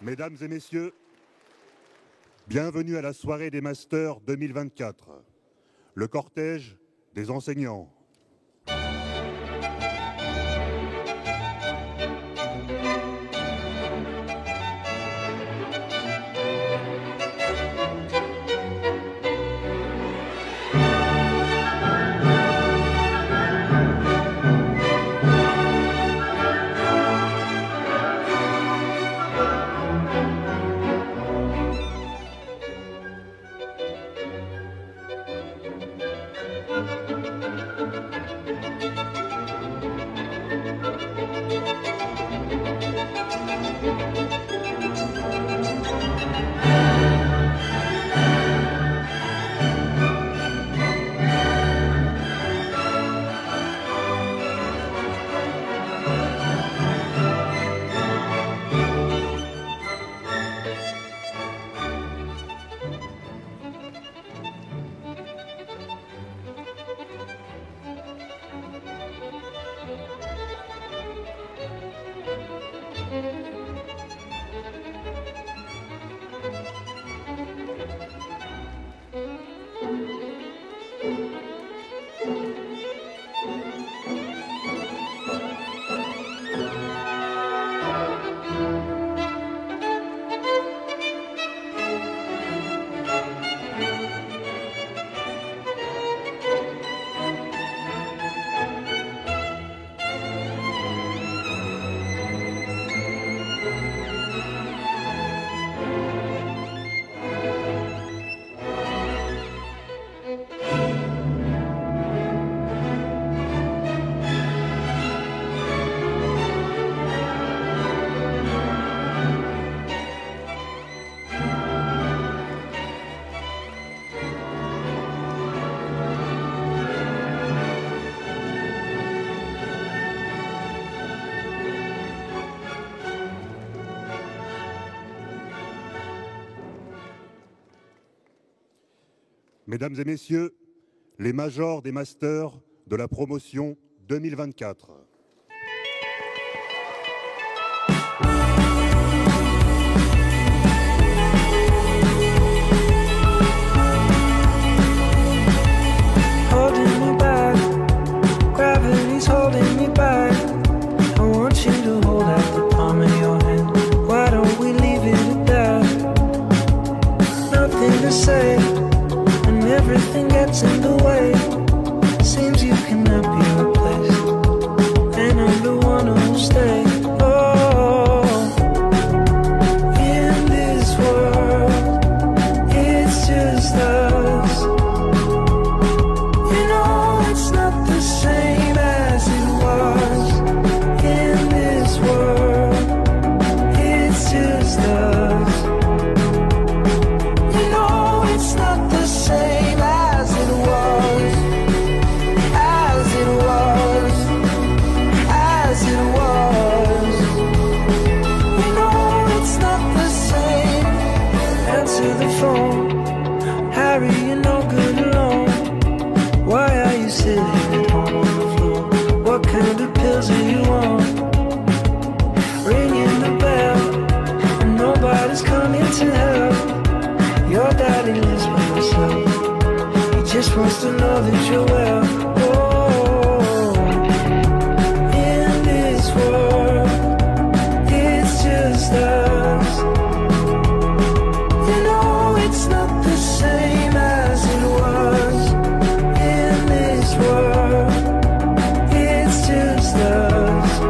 Mesdames et messieurs, bienvenue à la soirée des Masters 2024, le cortège des enseignants. Mesdames et messieurs, les majors des Masters de la promotion 2024. Holding me back, gravity's holding me back. I want you to hold out the palm of your hand. Why don't we leave it at that? Nothing to say. Everything gets in the way. Seems you cannot be replaced, and I'm the one who'll stay. Oh, in this world, it's just us. You know it's not the same as it was. In this world, it's just us. You know it's not the same. Harry, you're no good alone. Why are you sitting at home on the floor? What kind of pills are you on? Ringing the bell, and nobody's coming to help. Your daddy lives by himself. He just wants to know that you're well. Oh, in this world, it's just us. It's not the same as it was. In this world, it's just us.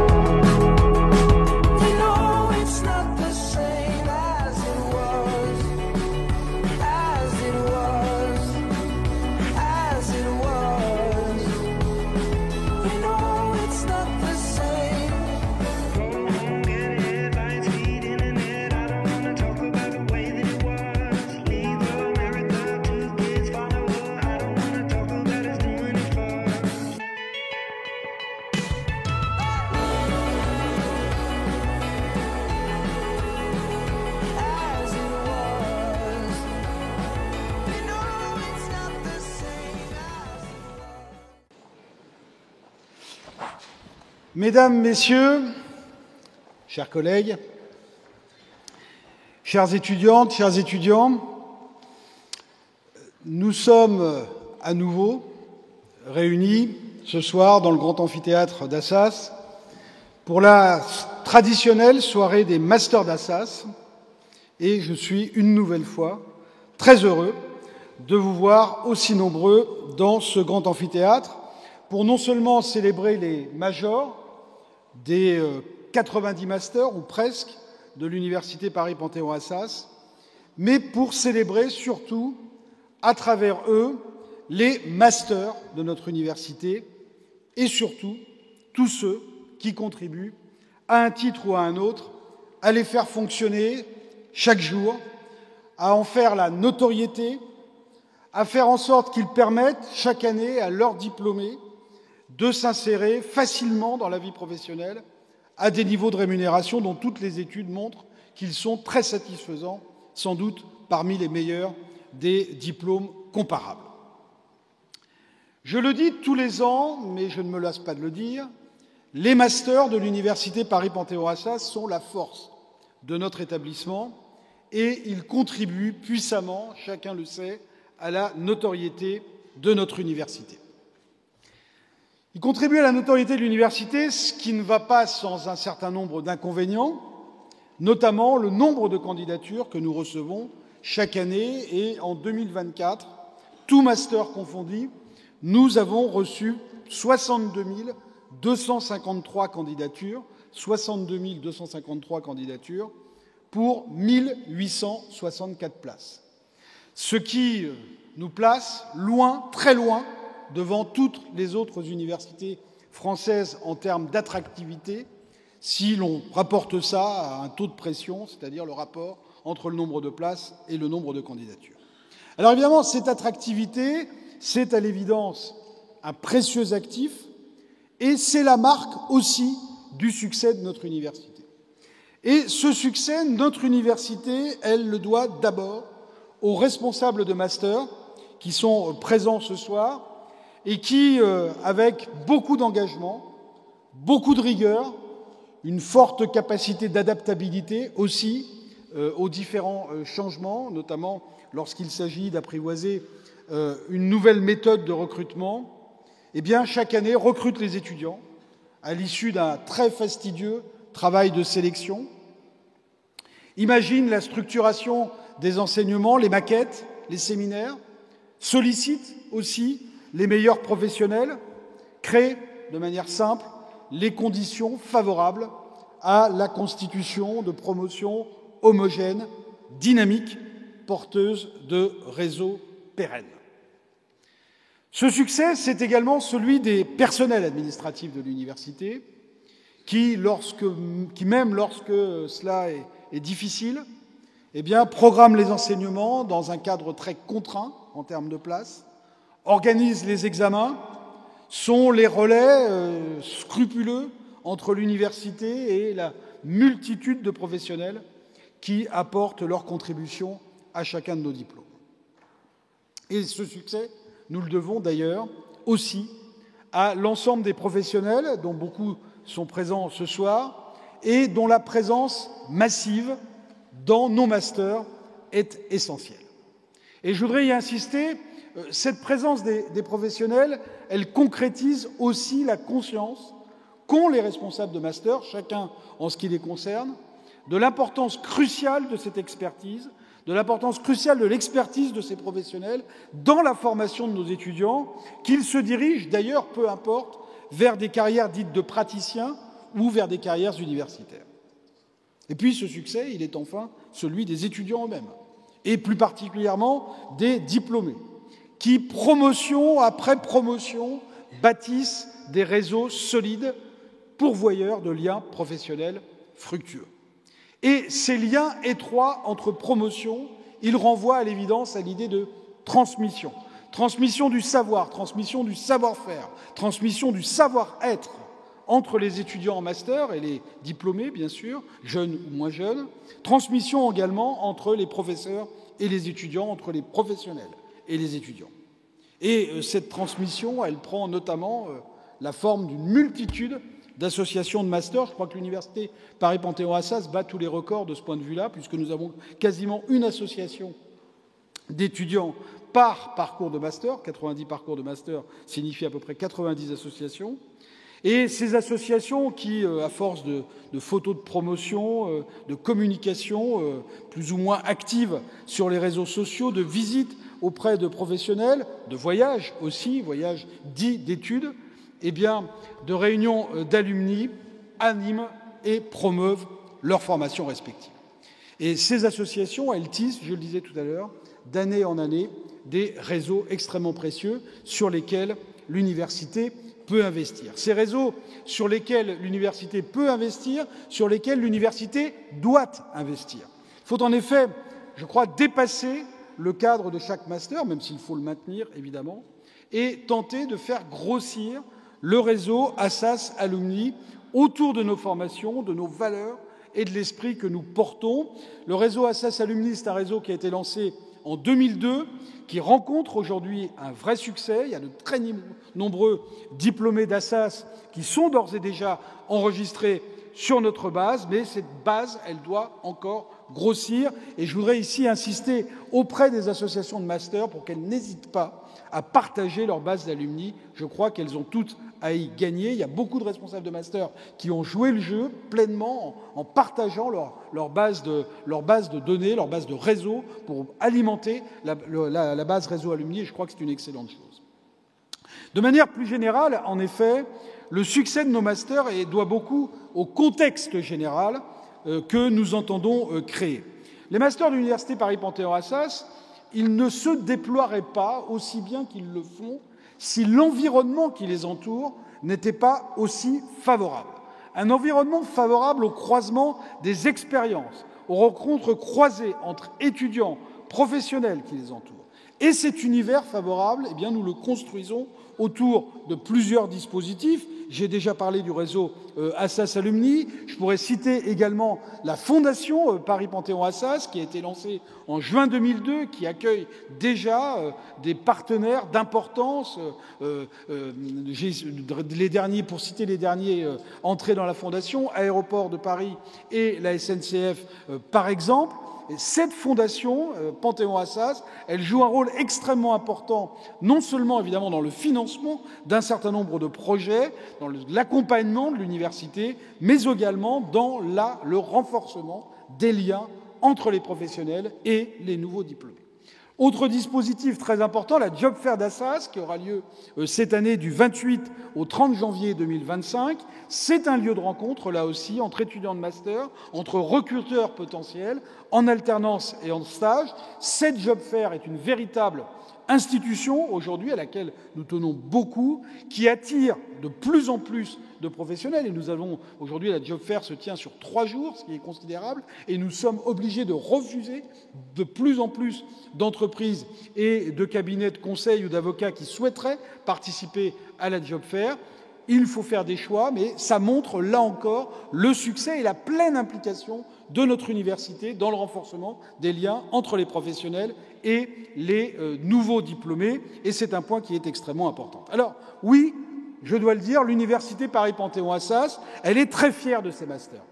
You know it's not the same as it was. As it was. As it was. You know it's not the same. Go home, get headlines, feed internet. I don't wanna talk about the way that it was. Mesdames, Messieurs, chers collègues, Chères étudiantes, chers étudiants, nous sommes à nouveau réunis ce soir dans le grand amphithéâtre d'Assas pour la traditionnelle soirée des Masters d'Assas et je suis une nouvelle fois très heureux de vous voir aussi nombreux dans ce grand amphithéâtre pour non seulement célébrer les majors des 90 masters ou presque de l'Université Paris-Panthéon-Assas, mais pour célébrer surtout à travers eux les masters de notre université et surtout tous ceux qui contribuent à un titre ou à un autre à les faire fonctionner chaque jour, à en faire la notoriété, à faire en sorte qu'ils permettent chaque année à leurs diplômés de s'insérer facilement dans la vie professionnelle à des niveaux de rémunération dont toutes les études montrent qu'ils sont très satisfaisants, sans doute parmi les meilleurs des diplômes comparables. Je le dis tous les ans, mais je ne me lasse pas de le dire, les masters de l'Université Paris-Panthéon-Assas sont la force de notre établissement et ils contribuent puissamment, chacun le sait, à la notoriété de notre université. Ils contribuent à la notoriété de l'université, ce qui ne va pas sans un certain nombre d'inconvénients, notamment le nombre de candidatures que nous recevons chaque année. Et en 2024, tout master confondu, nous avons reçu 62 253 candidatures, 62 253 candidatures pour 1864 places. Ce qui nous place loin, très loin, devant toutes les autres universités françaises en termes d'attractivité, si l'on rapporte ça à un taux de pression, c'est-à-dire le rapport entre le nombre de places et le nombre de candidatures. Alors évidemment, cette attractivité, c'est à l'évidence un précieux actif et c'est la marque aussi du succès de notre université. Et ce succès, notre université, elle le doit d'abord aux responsables de master qui sont présents ce soir et qui, avec beaucoup d'engagement, beaucoup de rigueur, une forte capacité d'adaptabilité aussi aux différents changements, notamment lorsqu'il s'agit d'apprivoiser une nouvelle méthode de recrutement, eh bien, chaque année recrutent les étudiants à l'issue d'un très fastidieux travail de sélection, imagine la structuration des enseignements, les maquettes, les séminaires, sollicite aussi les meilleurs professionnels, crée de manière simple les conditions favorables à la constitution de promotions homogènes, dynamiques, porteuses de réseaux pérennes. Ce succès, c'est également celui des personnels administratifs de l'université qui, même lorsque cela est difficile, eh bien, programment les enseignements dans un cadre très contraint en termes de place, organisent les examens, sont les relais scrupuleux entre l'université et la multitude de professionnels qui apportent leur contribution à chacun de nos diplômes. Et ce succès, nous le devons d'ailleurs aussi à l'ensemble des professionnels, dont beaucoup sont présents ce soir, et dont la présence massive dans nos masters est essentielle. Et je voudrais y insister, cette présence des professionnels, elle concrétise aussi la conscience qu'ont les responsables de master, chacun en ce qui les concerne, de l'importance cruciale de cette expertise, de l'importance cruciale de l'expertise de ces professionnels dans la formation de nos étudiants, qu'ils se dirigent d'ailleurs, peu importe, vers des carrières dites de praticiens ou vers des carrières universitaires. Et puis ce succès, il est enfin celui des étudiants eux-mêmes, et plus particulièrement des diplômés, qui, promotion après promotion, bâtissent des réseaux solides, pourvoyeurs de liens professionnels fructueux. Et ces liens étroits entre promotions, ils renvoient à l'évidence à l'idée de transmission. Transmission du savoir, transmission du savoir-faire, transmission du savoir-être entre les étudiants en master et les diplômés, bien sûr, jeunes ou moins jeunes. Transmission également entre les professeurs et les étudiants, entre les professionnels et les étudiants. Et cette transmission, elle prend notamment la forme d'une multitude d'associations de master. Je crois que l'université Paris-Panthéon-Assas bat tous les records de ce point de vue-là, puisque nous avons quasiment une association d'étudiants par parcours de master. 90 parcours de master signifie à peu près 90 associations. Et ces associations qui, à force de photos de promotion, de communication plus ou moins active sur les réseaux sociaux, de visites auprès de professionnels, de voyages aussi, voyages dits d'études, eh bien, de réunions d'alumni, animent et promeuvent leurs formations respectives. Et ces associations, elles tissent, je le disais tout à l'heure, d'année en année, des réseaux extrêmement précieux sur lesquels l'université peut investir. Ces réseaux sur lesquels l'université peut investir, sur lesquels l'université doit investir. Il faut en effet, je crois, dépasser le cadre de chaque master, même s'il faut le maintenir, évidemment, et tenter de faire grossir le réseau Assas Alumni autour de nos formations, de nos valeurs et de l'esprit que nous portons. Le réseau Assas Alumni, c'est un réseau qui a été lancé en 2002, qui rencontre aujourd'hui un vrai succès. Il y a de très nombreux diplômés d'Assas qui sont d'ores et déjà enregistrés sur notre base, mais cette base, elle doit encore grossir. Et je voudrais ici insister auprès des associations de master pour qu'elles n'hésitent pas à partager leur base d'alumni. Je crois qu'elles ont toutes à y gagner. Il y a beaucoup de responsables de master qui ont joué le jeu pleinement en partageant leur base de données, leur base de réseau pour alimenter la base réseau alumni. Et je crois que c'est une excellente chose. De manière plus générale, en effet, le succès de nos masters doit beaucoup au contexte général que nous entendons créer. Les masters de l'Université Paris-Panthéon-Assas, ils ne se déploieraient pas aussi bien qu'ils le font si l'environnement qui les entoure n'était pas aussi favorable. Un environnement favorable au croisement des expériences, aux rencontres croisées entre étudiants, professionnels qui les entourent. Et cet univers favorable, eh bien, nous le construisons autour de plusieurs dispositifs. J'ai déjà parlé du réseau Assas Alumni. Je pourrais citer également la fondation Paris-Panthéon-Assas qui a été lancée en juin 2002, qui accueille déjà des partenaires d'importance. Les derniers, pour citer les derniers entrés dans la fondation, Aéroport de Paris et la SNCF par exemple. Et cette fondation, Panthéon-Assas, elle joue un rôle extrêmement important, non seulement évidemment dans le financement d'un certain nombre de projets, dans l'accompagnement de l'université, mais également dans le renforcement des liens entre les professionnels et les nouveaux diplômés. Autre dispositif très important, la Job Fair d'Assas, qui aura lieu cette année du 28 au 30 janvier 2025. C'est un lieu de rencontre, là aussi, entre étudiants de master, entre recruteurs potentiels, en alternance et en stage. Cette Job Fair est une véritable institution, aujourd'hui, à laquelle nous tenons beaucoup, qui attire de plus en plus de professionnels. Et nous avons, aujourd'hui, la Job Fair se tient sur 3 jours, ce qui est considérable, et nous sommes obligés de refuser de plus en plus d'entreprises et de cabinets de conseil ou d'avocats qui souhaiteraient participer à la Job Fair. Il faut faire des choix, mais ça montre, là encore, le succès et la pleine implication de notre université dans le renforcement des liens entre les professionnels et les nouveaux diplômés, et c'est un point qui est extrêmement important. Alors, oui, je dois le dire, l'université Paris-Panthéon-Assas, elle est très fière de ses masters,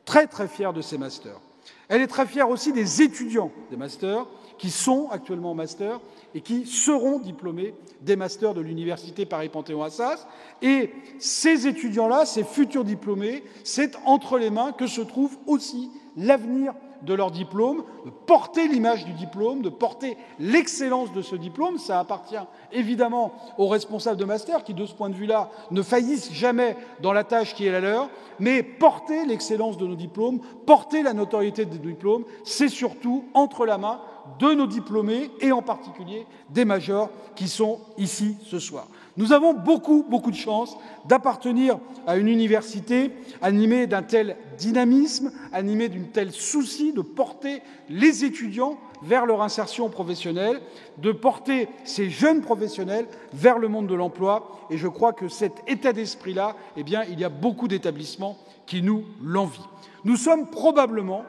très très fière de ses masters. Elle est très fière aussi des étudiants des masters qui sont actuellement en master et qui seront diplômés des masters de l'université Paris-Panthéon-Assas. Et ces étudiants-là, ces futurs diplômés, c'est entre les mains que se trouve aussi l'avenir de leur diplôme, de porter l'image du diplôme, de porter l'excellence de ce diplôme. Ça appartient évidemment aux responsables de master qui, de ce point de vue-là, ne faillissent jamais dans la tâche qui est la leur, mais porter l'excellence de nos diplômes, porter la notoriété des diplômes, c'est surtout entre la main de nos diplômés et en particulier des majors qui sont ici ce soir. Nous avons beaucoup de chance d'appartenir à une université animée d'un tel dynamisme, animée d'une telle souci de porter les étudiants vers leur insertion professionnelle, de porter ces jeunes professionnels vers le monde de l'emploi. Et je crois que cet état d'esprit-là, eh bien, il y a beaucoup d'établissements qui nous l'envient. Nous sommes probablement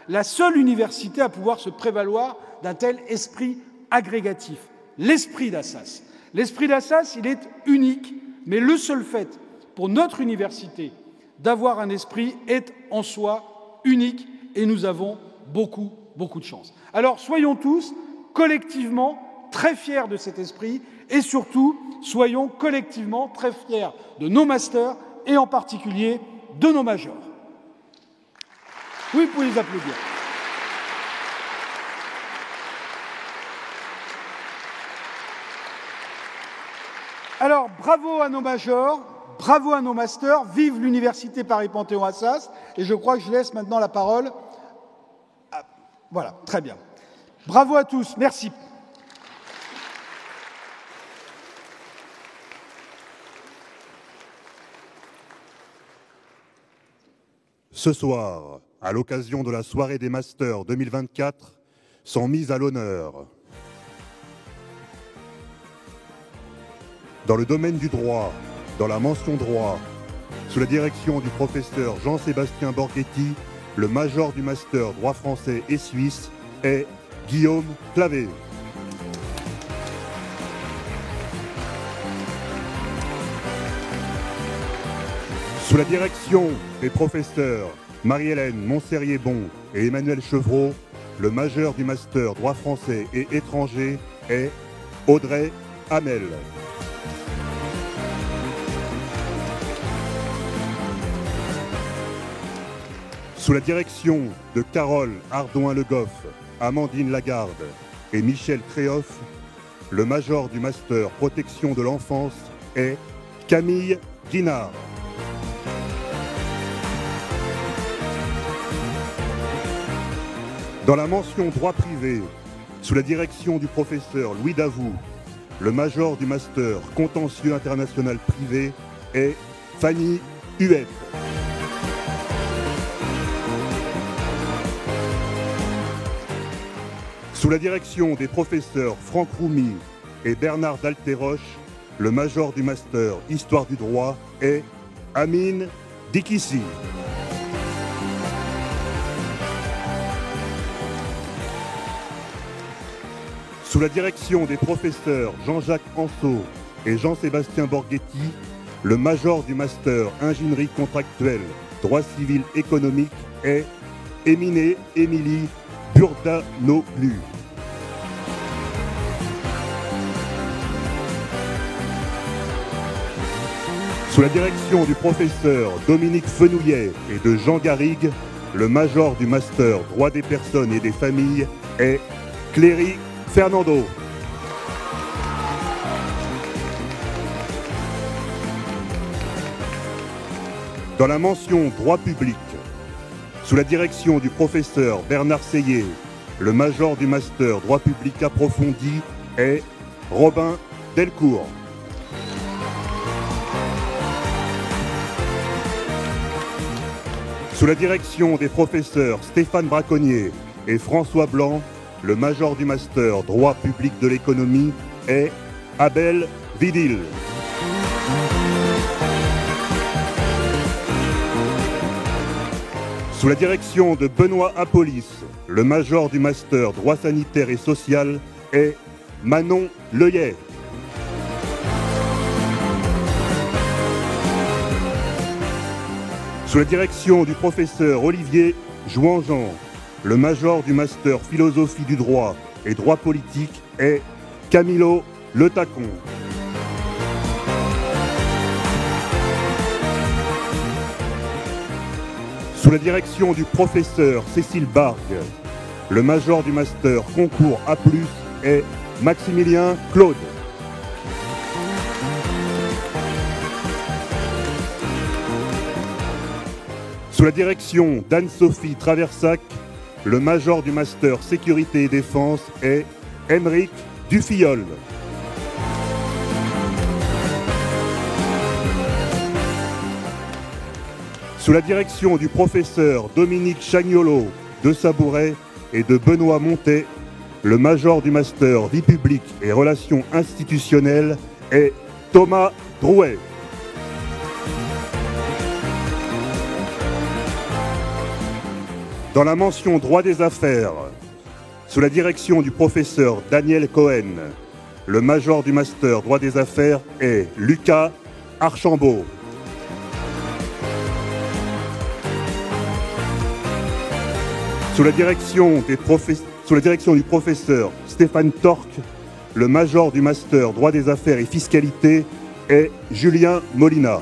la seule université à pouvoir se prévaloir d'un tel esprit agrégatif, l'esprit d'Assas. L'esprit d'Assas, il est unique, mais le seul fait pour notre université d'avoir un esprit est en soi unique et nous avons beaucoup de chance. Alors soyons tous collectivement très fiers de cet esprit et surtout soyons collectivement très fiers de nos masters et en particulier de nos majors. Oui, vous pouvez les applaudir. Alors, bravo à nos majors, bravo à nos masters, vive l'Université Paris-Panthéon-Assas, et je crois que je laisse maintenant la parole à... Voilà, très bien. Bravo à tous, merci. Ce soir, à l'occasion de la soirée des Masters 2024, sont mises à l'honneur dans le domaine du droit, dans la mention droit, sous la direction du professeur Jean-Sébastien Borghetti, le major du master droit français et suisse est Guillaume Clavé. Sous la direction des professeurs Marie-Hélène Montserrier-Bon et Emmanuel Chevreau, le majeur du master droit français et étranger est Audrey Hamel. Sous la direction de Carole Ardouin-Le Goff, Amandine Lagarde et Michel Créoff, le major du master protection de l'enfance est Camille Guinard. Dans la mention droit privé, sous la direction du professeur Louis Davout, le major du master contentieux international privé est Fanny Huette. Sous la direction des professeurs Franck Roumy et Bernard Dalteroche, le major du master Histoire du droit est Amine Dikissi. Sous la direction des professeurs Jean-Jacques Anceau et Jean-Sébastien Borghetti, le major du master ingénierie contractuelle droit civil économique est Émilie Burdanoglu. Sous la direction du professeur Dominique Fenouillet et de Jean Garrigue, le major du master droit des personnes et des familles est Cléry Fernando. Dans la mention droit public, sous la direction du professeur Bernard Seillet, le major du master droit public approfondi est Robin Delcourt. Sous la direction des professeurs Stéphane Braconnier et François Blanc, le major du master droit public de l'économie est Abel Vidil. Sous la direction de Benoît Apolis, le major du master droit sanitaire et social est Manon Leuillet. Sous la direction du professeur Olivier Jouanjean, le major du master philosophie du droit et droit politique est Camilo Le Tacon. Sous la direction du professeur Cécile Bargue, le major du master concours A+, est Maximilien Claude. Sous la direction d'Anne-Sophie Traversac, le major du master sécurité et défense est Émeric Dufilleul. Sous la direction du professeur Dominique Chagnolo de Sabouret et de Benoît Montet, le major du master vie publique et relations institutionnelles est Thomas Drouet. Dans la mention droit des affaires, sous la direction du professeur Daniel Cohen, le major du master droit des affaires est Lucas Archambault. Sous la direction du professeur Stéphane Torque, le major du master droit des affaires et fiscalité est Julien Molina.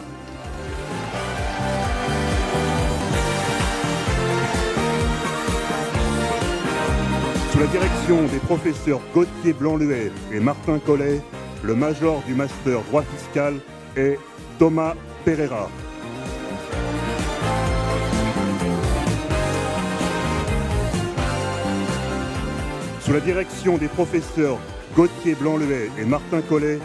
Sous la direction des professeurs Gauthier Blanc-Luet et Martin Collet, le major du master droit fiscal est Thomas Pereira. Sous la direction des professeurs Gauthier Blanc-Luet et Martin Collet,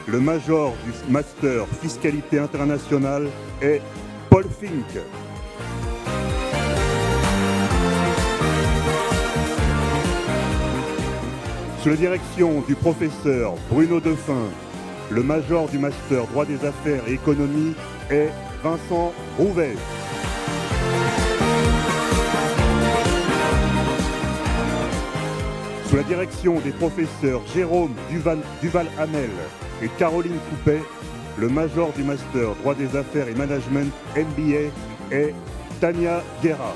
le major du master fiscalité internationale est Paul Fink. Sous la direction du professeur Bruno Defin, le major du master droit des affaires et économie est Vincent Rouvet. Sous la direction des professeurs Jérôme Duval-Hamel et Caroline Coupet, le major du master droit des affaires et management MBA est Tania Guerra.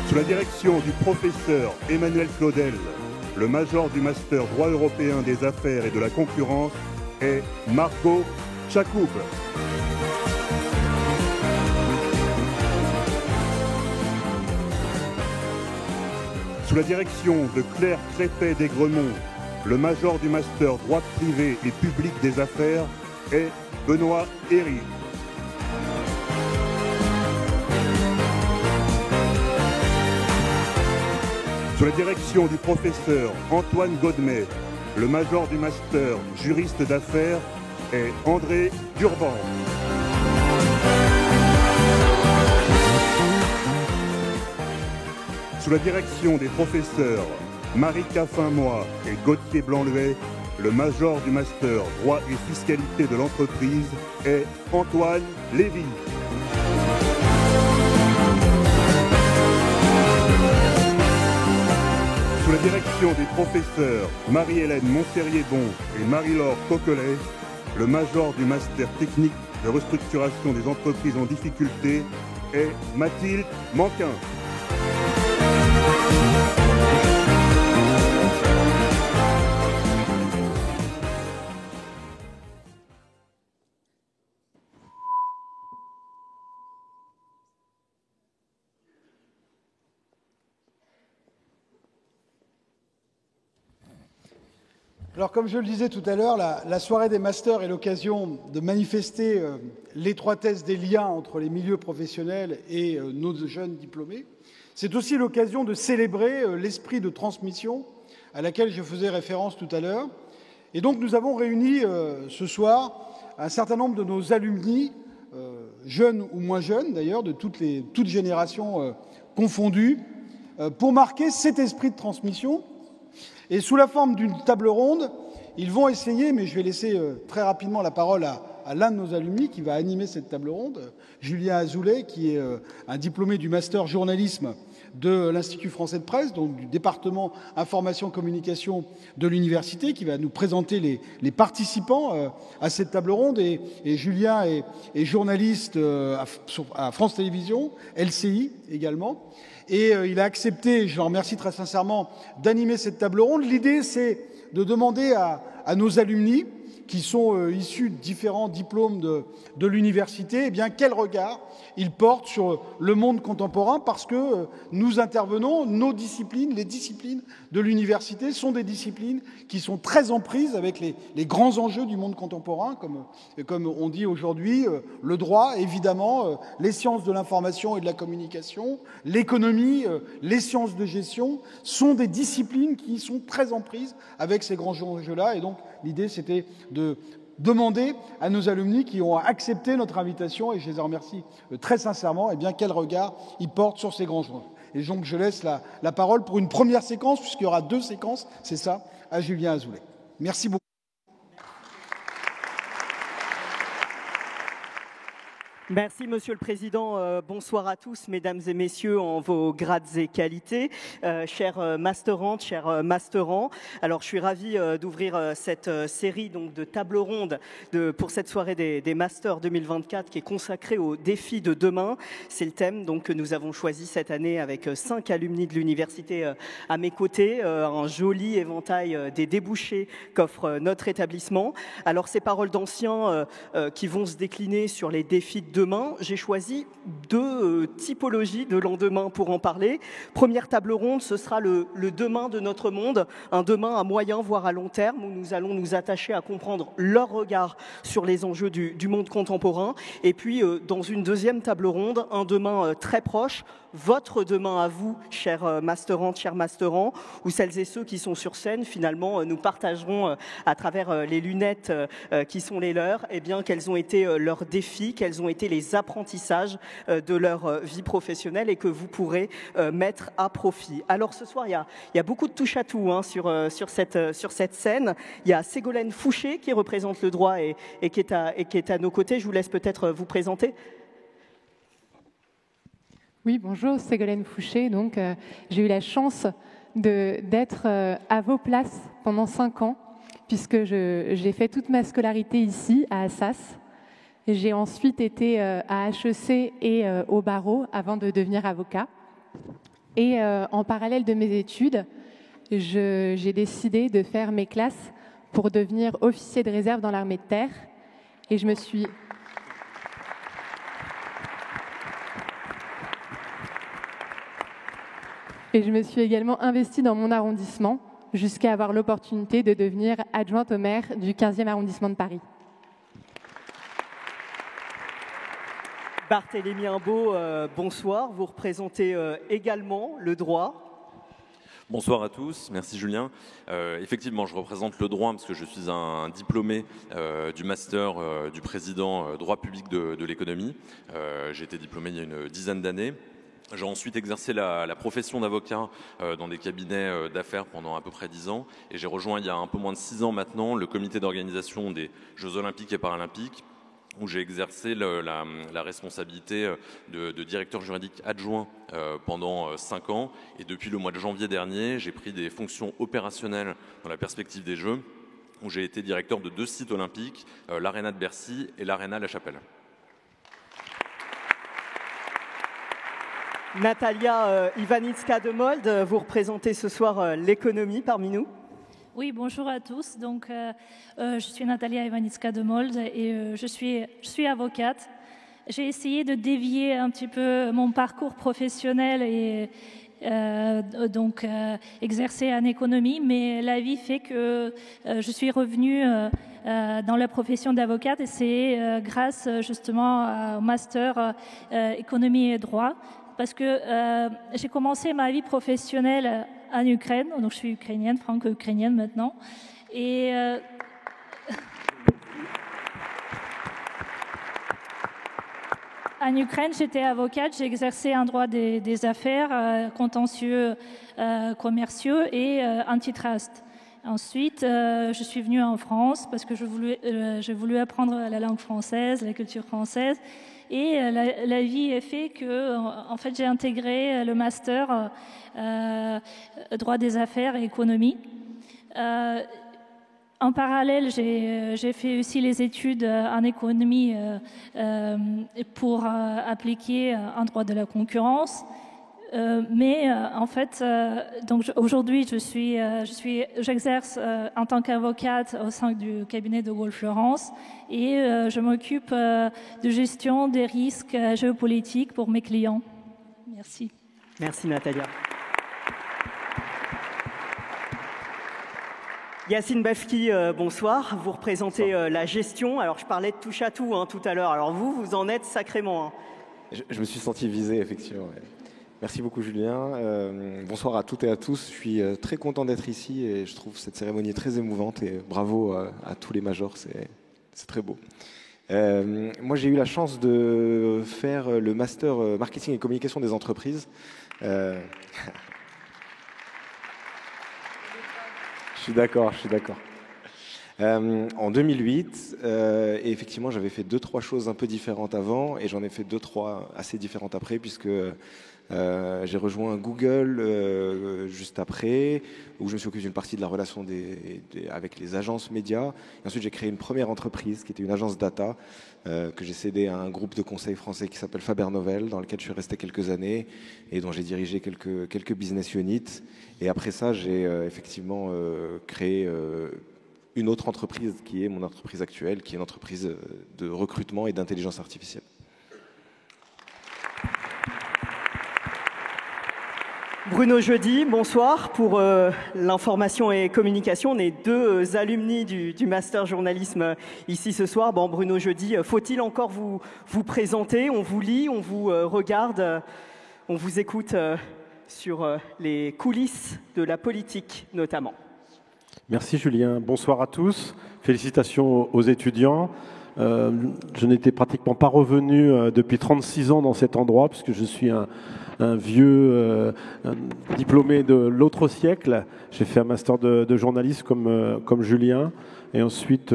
Sous la direction du professeur Emmanuel Claudel, le major du master droit européen des affaires et de la concurrence est Marco Chakoub. Sous la direction de Claire Crépet-Desgremont, le major du master droit privé et public des affaires est Benoît Herry. Sous la direction du professeur Antoine Godmet, le major du master juriste d'affaires est André Durban. Sous la direction des professeurs Marie Caffin-Moy et Gauthier Blanc-Luet, le major du master droit et fiscalité de l'entreprise est Antoine Lévy. Sous la direction des professeurs Marie-Hélène Montserrier-Bon et Marie-Laure Coquelet, le major du master technique de restructuration des entreprises en difficulté est Mathilde Manquin. Alors, comme je le disais tout à l'heure, la soirée des masters est l'occasion de manifester l'étroitesse des liens entre les milieux professionnels et nos jeunes diplômés. C'est aussi l'occasion de célébrer l'esprit de transmission à laquelle je faisais référence tout à l'heure. Et donc, nous avons réuni ce soir un certain nombre de nos alumni, jeunes ou moins jeunes d'ailleurs, de toutes générations confondues, pour marquer cet esprit de transmission. Et sous la forme d'une table ronde, ils vont essayer, mais je vais laisser très rapidement la parole à l'un de nos alumni qui va animer cette table ronde, Julien Azoulay, qui est un diplômé du master journalisme de l'Institut français de presse, donc du département information-communication de l'université, qui va nous présenter les participants à cette table ronde. Et Julien est journaliste à France Télévisions, LCI également. Et il a accepté, je le remercie très sincèrement, d'animer cette table ronde. L'idée, c'est de demander à nos alumni, qui sont issus de différents diplômes de l'université, eh bien, quel regard ils portent sur le monde contemporain, parce que nous intervenons, nos disciplines, les disciplines de l'université sont des disciplines qui sont très en prise avec les grands enjeux du monde contemporain, comme on dit aujourd'hui, le droit, évidemment, les sciences de l'information et de la communication, l'économie, les sciences de gestion, sont des disciplines qui sont très en prise avec ces grands enjeux-là. Et donc, l'idée, c'était de demander à nos alumni qui ont accepté notre invitation, et je les en remercie très sincèrement, eh bien, quel regard ils portent sur ces grands enjeux. Et donc, je laisse la parole pour une première séquence, puisqu'il y aura 2 séquences, c'est ça, à Julien Azoulay. Merci beaucoup. Merci Monsieur le Président. Bonsoir à tous, mesdames et messieurs, en vos grades et qualités. Chers masterantes, chers masterants, alors je suis ravi d'ouvrir cette série donc, de tables rondes pour cette soirée des Masters 2024 qui est consacrée aux défis de demain. C'est le thème donc, que nous avons choisi cette année avec 5 alumni de l'université à mes côtés, un joli éventail des débouchés qu'offre notre établissement. Alors ces paroles d'anciens qui vont se décliner sur les défis de demain, j'ai choisi 2 typologies de lendemain pour en parler. Première table ronde, ce sera le demain de notre monde, un demain à moyen voire à long terme où nous allons nous attacher à comprendre leur regard sur les enjeux du monde contemporain. Et puis dans une deuxième table ronde, un demain très proche, votre demain à vous, chers masterantes, chers masterants, où celles et ceux qui sont sur scène, finalement, nous partagerons à travers les lunettes qui sont les leurs, eh bien, quels ont été leurs défis, quels ont été les apprentissages de leur vie professionnelle et que vous pourrez mettre à profit. Alors ce soir, il y a beaucoup de touche à tout hein, sur cette scène. Il y a Ségolène Fouché qui représente le droit et qui est à nos côtés. Je vous laisse peut-être vous présenter. Oui, bonjour, Ségolène Fouché. Donc, j'ai eu la chance d'être à vos places pendant 5 ans, puisque j'ai fait toute ma scolarité ici, à Assas. J'ai ensuite été à HEC et au barreau avant de devenir avocat. Et en parallèle de mes études, j'ai décidé de faire mes classes pour devenir officier de réserve dans l'armée de terre. Et je me suis... Et je me suis également investie dans mon arrondissement jusqu'à avoir l'opportunité de devenir adjointe au maire du 15e arrondissement de Paris. Barthélémy Imbaud, bonsoir. Vous représentez également le droit. Bonsoir à tous, merci Julien. Effectivement, je représente le droit parce que je suis un diplômé du master du président droit public de l'économie. J'ai été diplômé il y a une dizaine d'années. J'ai ensuite exercé la profession d'avocat dans des cabinets d'affaires pendant à peu près 10 ans et j'ai rejoint il y a un peu moins de 6 ans maintenant le comité d'organisation des Jeux Olympiques et Paralympiques où j'ai exercé la responsabilité de directeur juridique adjoint pendant 5 ans et depuis le mois de janvier dernier, j'ai pris des fonctions opérationnelles dans la perspective des Jeux où j'ai été directeur de 2 sites olympiques, l'Arena de Bercy et l'Arena La Chapelle. Natalia Ivanitska-Demold, vous représentez ce soir l'économie parmi nous. Oui, bonjour à tous. Donc, je suis Natalia Ivanitska-Demold et je suis avocate. J'ai essayé de dévier un petit peu mon parcours professionnel et exercer en économie, mais la vie fait que je suis revenue dans la profession d'avocate et c'est grâce justement au master économie et droit. Parce que j'ai commencé ma vie professionnelle en Ukraine, donc je suis ukrainienne, franco-ukrainienne maintenant. Et en Ukraine, j'étais avocate, j'ai exercé un droit des affaires, contentieux commerciaux et antitrust. Ensuite, je suis venue en France parce que j'ai voulu apprendre la langue française, la culture française. Et la vie a fait que, en fait, j'ai intégré le master droit des affaires et économie. En parallèle, j'ai fait aussi les études en économie pour appliquer un droit de la concurrence. Mais en fait, donc aujourd'hui, j'exerce en tant qu'avocate au sein du cabinet de Gaulle Fleurance et je m'occupe de gestion des risques géopolitiques pour mes clients. Merci. Merci Natalia. Yacine Bafki, bonsoir. Vous représentez la gestion. Alors, je parlais de touche à tout tout à l'heure. Alors, vous en êtes sacrément. Je me suis senti visé, effectivement. Ouais. Merci beaucoup, Julien. Bonsoir à toutes et à tous. Je suis très content d'être ici et je trouve cette cérémonie très émouvante. Et bravo à tous les majors, c'est très beau. Moi, j'ai eu la chance de faire le master marketing et communication des entreprises. Je suis d'accord. En 2008, et effectivement, j'avais fait 2-3 choses un peu différentes avant, et j'en ai fait 2-3 assez différentes après, puisque j'ai rejoint Google juste après, où je me suis occupé d'une partie de la relation avec les agences médias. Et ensuite, j'ai créé une première entreprise qui était une agence data que j'ai cédée à un groupe de conseil français qui s'appelle Faber Novel, dans lequel je suis resté quelques années et dont j'ai dirigé quelques business units. Et après ça, j'ai effectivement créé une autre entreprise qui est mon entreprise actuelle, qui est une entreprise de recrutement et d'intelligence artificielle. Bruno Jeudi, bonsoir. Pour l'information et communication, on est deux alumni du Master Journalisme ici ce soir. Bon, Bruno Jeudi, faut-il encore vous présenter? On vous lit, on vous regarde, on vous écoute sur les coulisses de la politique notamment. Merci Julien. Bonsoir à tous. Félicitations aux étudiants. Je n'étais pratiquement pas revenu depuis 36 ans dans cet endroit, puisque je suis un vieux diplômé de l'autre siècle. J'ai fait un master de journaliste comme Julien. Et ensuite,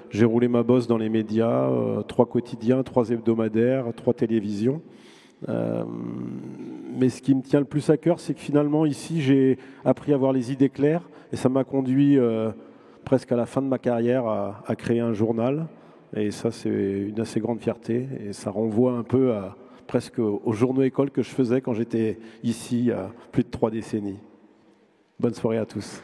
j'ai roulé ma bosse dans les médias, 3 quotidiens, 3 hebdomadaires, 3 télévisions. Mais ce qui me tient le plus à cœur, c'est que finalement, ici, j'ai appris à avoir les idées claires. Et ça m'a conduit presque à la fin de ma carrière à créer un journal. Et ça, c'est une assez grande fierté. Et ça renvoie un peu presque aux journaux écoles que je faisais quand j'étais ici il y a plus de 3 décennies. Bonne soirée à tous.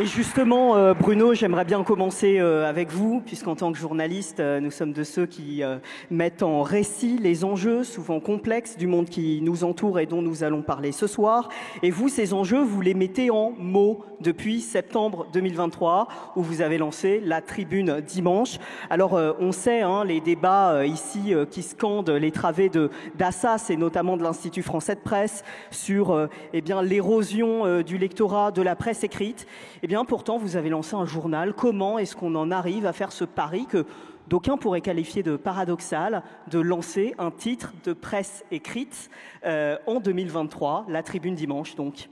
Et justement, Bruno, j'aimerais bien commencer avec vous, puisqu'en tant que journaliste, nous sommes de ceux qui mettent en récit les enjeux, souvent complexes, du monde qui nous entoure et dont nous allons parler ce soir. Et vous, ces enjeux, vous les mettez en mots depuis septembre 2023, où vous avez lancé la Tribune Dimanche. Alors, on sait, les débats ici qui scandent les travées d'Assas et notamment de l'Institut français de presse sur l'érosion du lectorat de la presse écrite. Eh bien, pourtant, vous avez lancé un journal. Comment est-ce qu'on en arrive à faire ce pari que d'aucuns pourraient qualifier de paradoxal, de lancer un titre de presse écrite en 2023, la Tribune Dimanche, donc?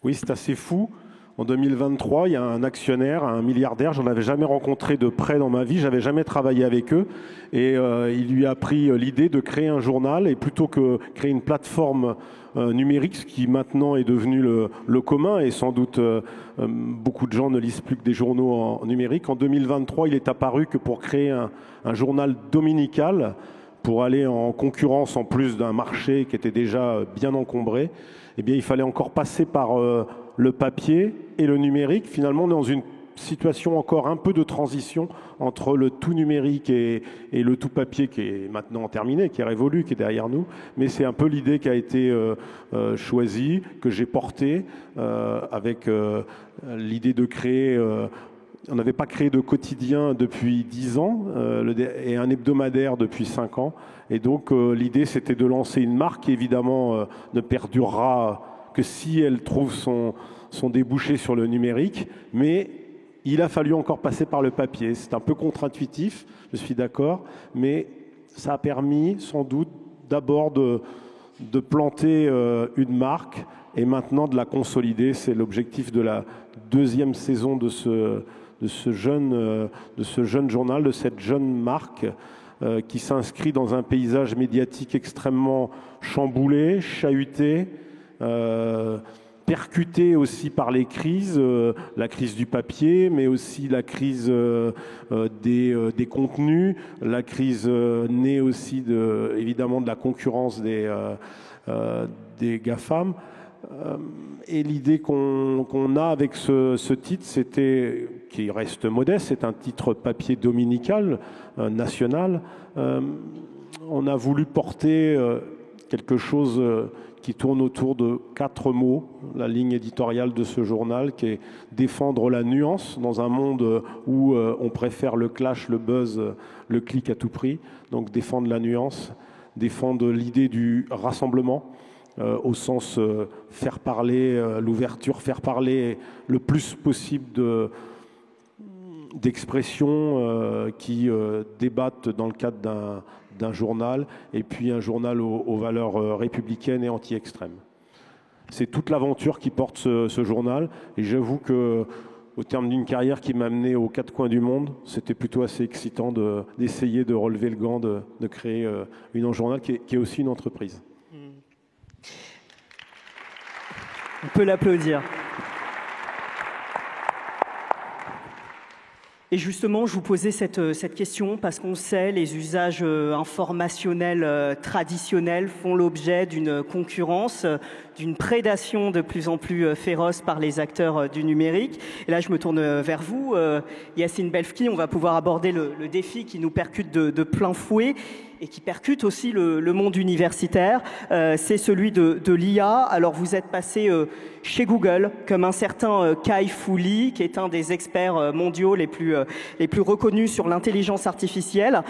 Oui, c'est assez fou. En 2023, il y a un actionnaire, un milliardaire, j'en avais jamais rencontré de près dans ma vie, j'avais jamais travaillé avec eux, et il lui a pris l'idée de créer un journal, et plutôt que créer une plateforme numérique, ce qui maintenant est devenu le commun, et sans doute beaucoup de gens ne lisent plus que des journaux en numérique. En 2023, il est apparu que pour créer un journal dominical, pour aller en concurrence en plus d'un marché qui était déjà bien encombré, eh bien, il fallait encore passer par le papier et le numérique. Finalement, on est dans une situation encore un peu de transition entre le tout numérique et le tout papier qui est maintenant terminé, qui est révolu, qui est derrière nous. Mais c'est un peu l'idée qui a été choisie, que j'ai portée avec l'idée de créer... on n'avait pas créé de quotidien depuis 10 ans et un hebdomadaire depuis 5 ans. Et donc l'idée, c'était de lancer une marque qui évidemment ne perdurera que si elle trouve son débouché sur le numérique. Mais il a fallu encore passer par le papier. C'est un peu contre-intuitif, je suis d'accord, mais ça a permis sans doute d'abord de planter une marque et maintenant de la consolider. C'est l'objectif de la 2e saison de ce jeune journal, de cette jeune marque qui s'inscrit dans un paysage médiatique extrêmement chamboulé, chahuté, percuté aussi par les crises, la crise du papier, mais aussi la crise des contenus, la crise née aussi évidemment de la concurrence des GAFAM. Et l'idée qu'on a avec ce titre, qui reste modeste, c'est un titre papier dominical, national. On a voulu porter quelque chose qui tourne autour de 4 mots, la ligne éditoriale de ce journal, qui est défendre la nuance dans un monde où on préfère le clash, le buzz, le clic à tout prix. Donc défendre la nuance, défendre l'idée du rassemblement, au sens faire parler l'ouverture, faire parler le plus possible d'expressions qui débattent dans le cadre d'un journal, et puis un journal aux valeurs républicaines et anti-extrêmes. c'est toute l'aventure qui porte ce journal. Et j'avoue que, au terme d'une carrière qui m'a amené aux quatre coins du monde, c'était plutôt assez excitant d'essayer de relever le gant, de créer un journal qui est aussi une entreprise. On peut l'applaudir. Et justement, je vous posais cette question parce qu'on sait les usages informationnels traditionnels font l'objet d'une concurrence, d'une prédation de plus en plus féroce par les acteurs du numérique. Et là, je me tourne vers vous, Yacine Belfki. On va pouvoir aborder le défi qui nous percute de plein fouet et qui percute aussi le monde universitaire. C'est celui de l'IA. Alors, vous êtes passé chez Google, comme un certain Kai-Fu Lee, qui est un des experts mondiaux les plus reconnus sur l'intelligence artificielle,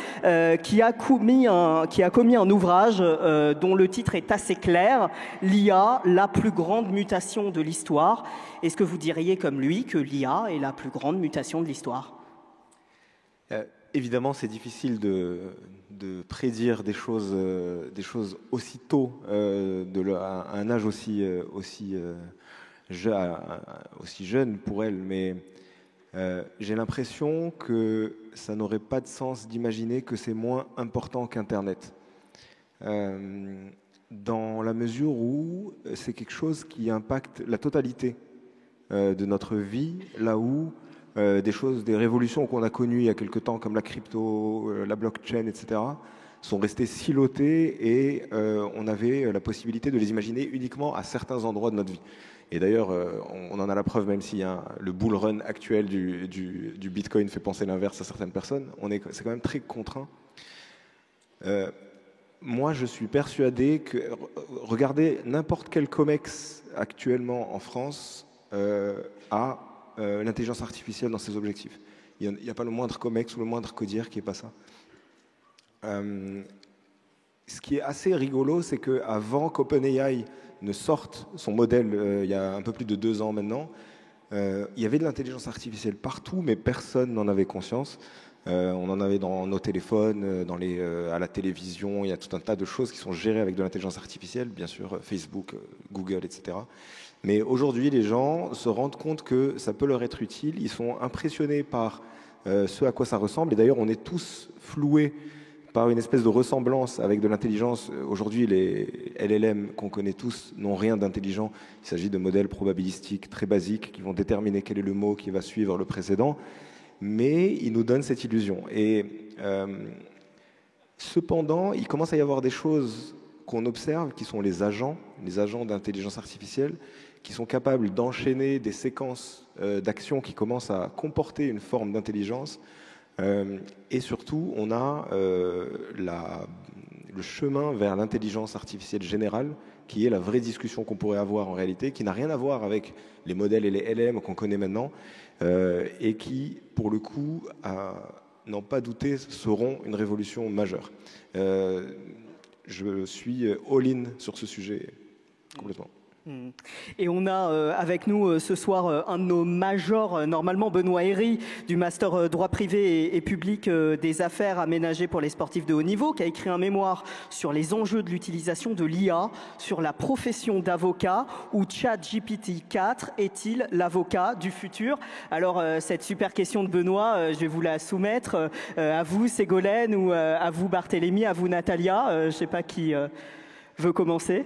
qui a commis un ouvrage dont le titre est assez clair, l'IA, la plus grande mutation de l'histoire. Est-ce que vous diriez comme lui que l'IA est la plus grande mutation de l'histoire ? Évidemment, c'est difficile de prédire des choses aussi tôt, à un âge aussi jeune pour elle, mais j'ai l'impression que ça n'aurait pas de sens d'imaginer que c'est moins important qu'Internet. Dans la mesure où c'est quelque chose qui impacte la totalité de notre vie, là où des révolutions qu'on a connues il y a quelque temps, comme la crypto, la blockchain, etc., sont restées silotées et on avait la possibilité de les imaginer uniquement à certains endroits de notre vie. Et d'ailleurs, on en a la preuve, même si le bull run actuel du Bitcoin fait penser l'inverse à certaines personnes, c'est quand même très contraint. Moi, je suis persuadé que, regardez n'importe quel COMEX actuellement en France a l'intelligence artificielle dans ses objectifs. Il n'y a pas le moindre COMEX ou le moindre CODIR qui n'est pas ça. Ce qui est assez rigolo, c'est qu'avant qu'OpenAI ne sorte son modèle, il y a un peu plus de 2 ans maintenant, il y avait de l'intelligence artificielle partout, mais personne n'en avait conscience. On en avait dans nos téléphones, à la télévision, il y a tout un tas de choses qui sont gérées avec de l'intelligence artificielle, bien sûr Facebook, Google, etc. Mais aujourd'hui, les gens se rendent compte que ça peut leur être utile. Ils sont impressionnés par ce à quoi ça ressemble. Et d'ailleurs, on est tous floués par une espèce de ressemblance avec de l'intelligence. Aujourd'hui, les LLM qu'on connaît tous n'ont rien d'intelligent. Il s'agit de modèles probabilistiques très basiques qui vont déterminer quel est le mot qui va suivre le précédent. Mais ils nous donnent cette illusion. Et cependant, il commence à y avoir des choses qu'on observe, qui sont les agents d'intelligence artificielle, qui sont capables d'enchaîner des séquences d'actions qui commencent à comporter une forme d'intelligence. Et surtout, on a le chemin vers l'intelligence artificielle générale, qui est la vraie discussion qu'on pourrait avoir en réalité, qui n'a rien à voir avec les modèles et les LM qu'on connaît maintenant, et qui, pour le coup, n'en pas douter, seront une révolution majeure. Je suis all-in sur ce sujet, complètement. Et on a avec nous ce soir un de nos majors, normalement Benoît Héry, du Master droit privé et public des affaires aménagées pour les sportifs de haut niveau, qui a écrit un mémoire sur les enjeux de l'utilisation de l'IA, sur la profession d'avocat, où ChatGPT 4 est-il l'avocat du futur? Alors cette super question de Benoît, je vais vous la soumettre à vous Ségolène, ou à vous Barthélémy, à vous Natalia, je ne sais pas qui veut commencer.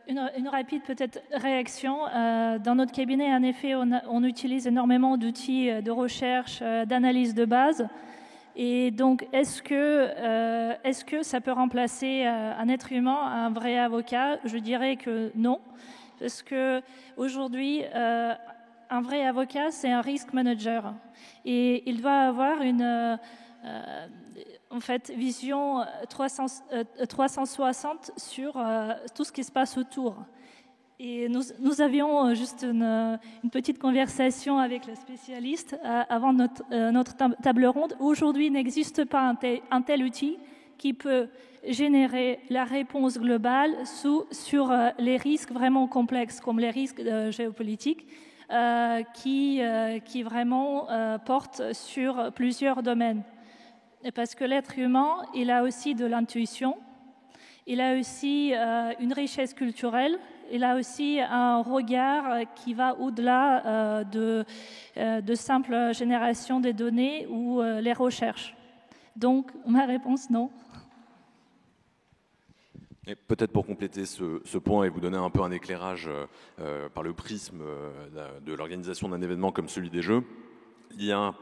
Une rapide peut-être réaction. Dans notre cabinet, en effet, on utilise énormément d'outils de recherche, d'analyse de base. Et donc, est-ce que ça peut remplacer un être humain, un vrai avocat? Je dirais que non. Parce qu'aujourd'hui, un vrai avocat, c'est un risk manager. Et il doit avoir une vision 360 sur tout ce qui se passe autour. Et nous avions juste une petite conversation avec la spécialiste avant notre table ronde. Aujourd'hui, il n'existe pas un tel outil qui peut générer la réponse globale sur les risques vraiment complexes, comme les risques géopolitiques, qui vraiment portent sur plusieurs domaines. Parce que l'être humain, il a aussi de l'intuition. Il a aussi une richesse culturelle. Il a aussi un regard qui va au-delà de simple génération des données ou les recherches. Donc, ma réponse, non. Et peut-être pour compléter ce point et vous donner un peu un éclairage par le prisme de l'organisation d'un événement comme celui des Jeux, l'IA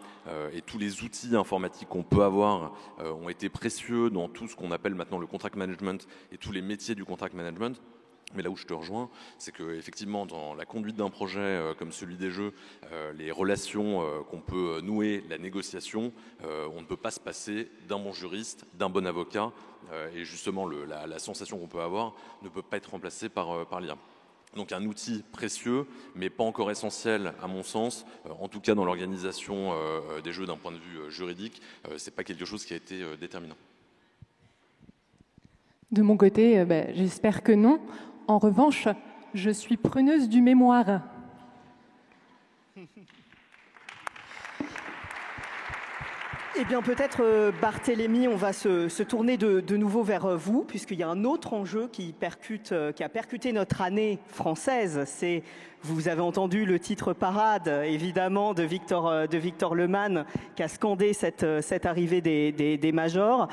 et tous les outils informatiques qu'on peut avoir ont été précieux dans tout ce qu'on appelle maintenant le contract management et tous les métiers du contract management. Mais là où je te rejoins, c'est qu'effectivement, dans la conduite d'un projet comme celui des Jeux, les relations qu'on peut nouer, la négociation, on ne peut pas se passer d'un bon juriste, d'un bon avocat, et justement la sensation qu'on peut avoir ne peut pas être remplacée par l'IA. Donc un outil précieux, mais pas encore essentiel à mon sens, en tout cas dans l'organisation des Jeux d'un point de vue juridique, c'est pas quelque chose qui a été déterminant. De mon côté, j'espère que non. En revanche, je suis preneuse du mémoire. Eh bien, peut-être, Barthélémy, on va se tourner de nouveau vers vous, puisqu'il y a un autre enjeu qui a percuté notre année française. C'est, vous avez entendu le titre parade, évidemment, de Victor Lemann, qui a scandé cette arrivée des majors.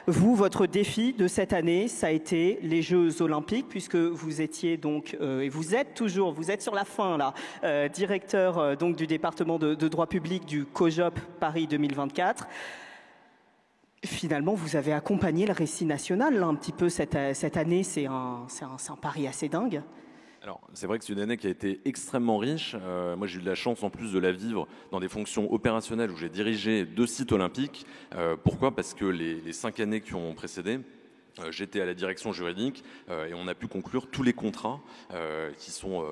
Vous, votre défi de cette année, ça a été les Jeux Olympiques, puisque vous étiez donc, et vous êtes sur la fin là, directeur donc du département de droit public du COJOP Paris 2024. Finalement, vous avez accompagné le récit national là, un petit peu cette année. C'est un pari assez dingue. Alors, c'est vrai que c'est une année qui a été extrêmement riche. Moi, j'ai eu de la chance en plus de la vivre dans des fonctions opérationnelles où j'ai dirigé 2 sites olympiques. Pourquoi ? Parce que les 5 années qui ont précédé, j'étais à la direction juridique et on a pu conclure tous les contrats qui sont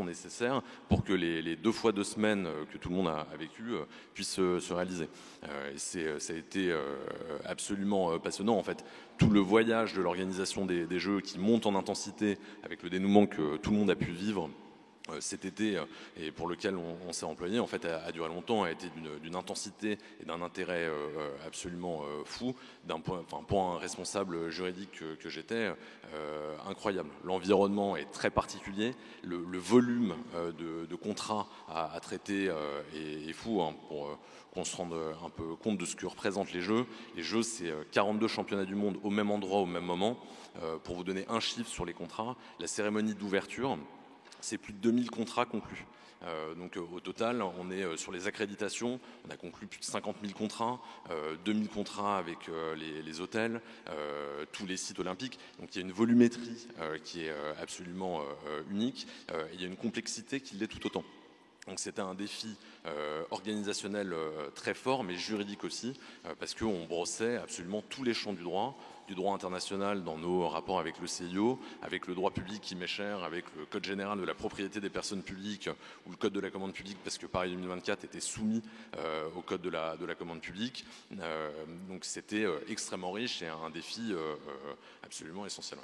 nécessaires pour que les 2 fois 2 semaines que tout le monde a vécu puissent se réaliser. Ça a été absolument passionnant en fait. Tout le voyage de l'organisation des Jeux qui monte en intensité avec le dénouement que tout le monde a pu vivre cet été et pour lequel on s'est employé en fait a duré longtemps, a été d'une intensité et d'un intérêt absolument fou pour un responsable juridique que j'étais, incroyable. L'environnement est très particulier, le volume de contrats à traiter est fou hein, pour qu'on se rende un peu compte de ce que représentent les Jeux. Les Jeux, c'est 42 championnats du monde au même endroit, au même moment. Pour vous donner un chiffre sur les contrats, la cérémonie d'ouverture, c'est plus de 2000 contrats conclus. Donc au total, on est sur les accréditations, on a conclu plus de 50 000 contrats, 2000 contrats avec les hôtels, tous les sites olympiques. Donc il y a une volumétrie qui est absolument unique et il y a une complexité qui l'est tout autant. Donc c'était un défi organisationnel très fort, mais juridique aussi, parce qu'on brossait absolument tous les champs du droit international dans nos rapports avec le CIO, avec le droit public qui m'est cher, avec le Code général de la propriété des personnes publiques ou le Code de la commande publique, parce que Paris 2024 était soumis au Code de la commande publique. Donc c'était extrêmement riche et un défi absolument essentiel.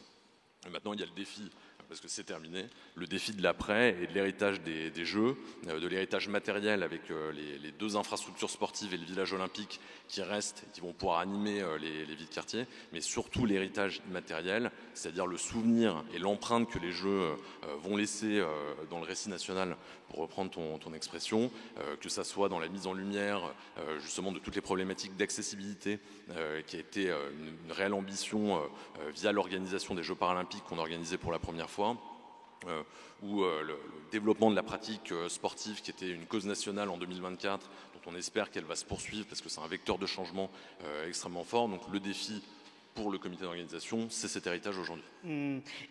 Et maintenant, il y a le défi, parce que c'est terminé, le défi de l'après et de l'héritage des Jeux, de l'héritage matériel avec les 2 infrastructures sportives et le village olympique qui restent et qui vont pouvoir animer les vies de quartier, mais surtout l'héritage matériel, c'est-à-dire le souvenir et l'empreinte que les Jeux vont laisser dans le récit national, pour reprendre ton expression, que ça soit dans la mise en lumière justement de toutes les problématiques d'accessibilité qui a été une réelle ambition via l'organisation des Jeux paralympiques qu'on a organisé pour la première fois, ou le développement de la pratique sportive qui était une cause nationale en 2024, dont on espère qu'elle va se poursuivre parce que c'est un vecteur de changement extrêmement fort. Donc le défi pour le comité d'organisation, c'est cet héritage aujourd'hui.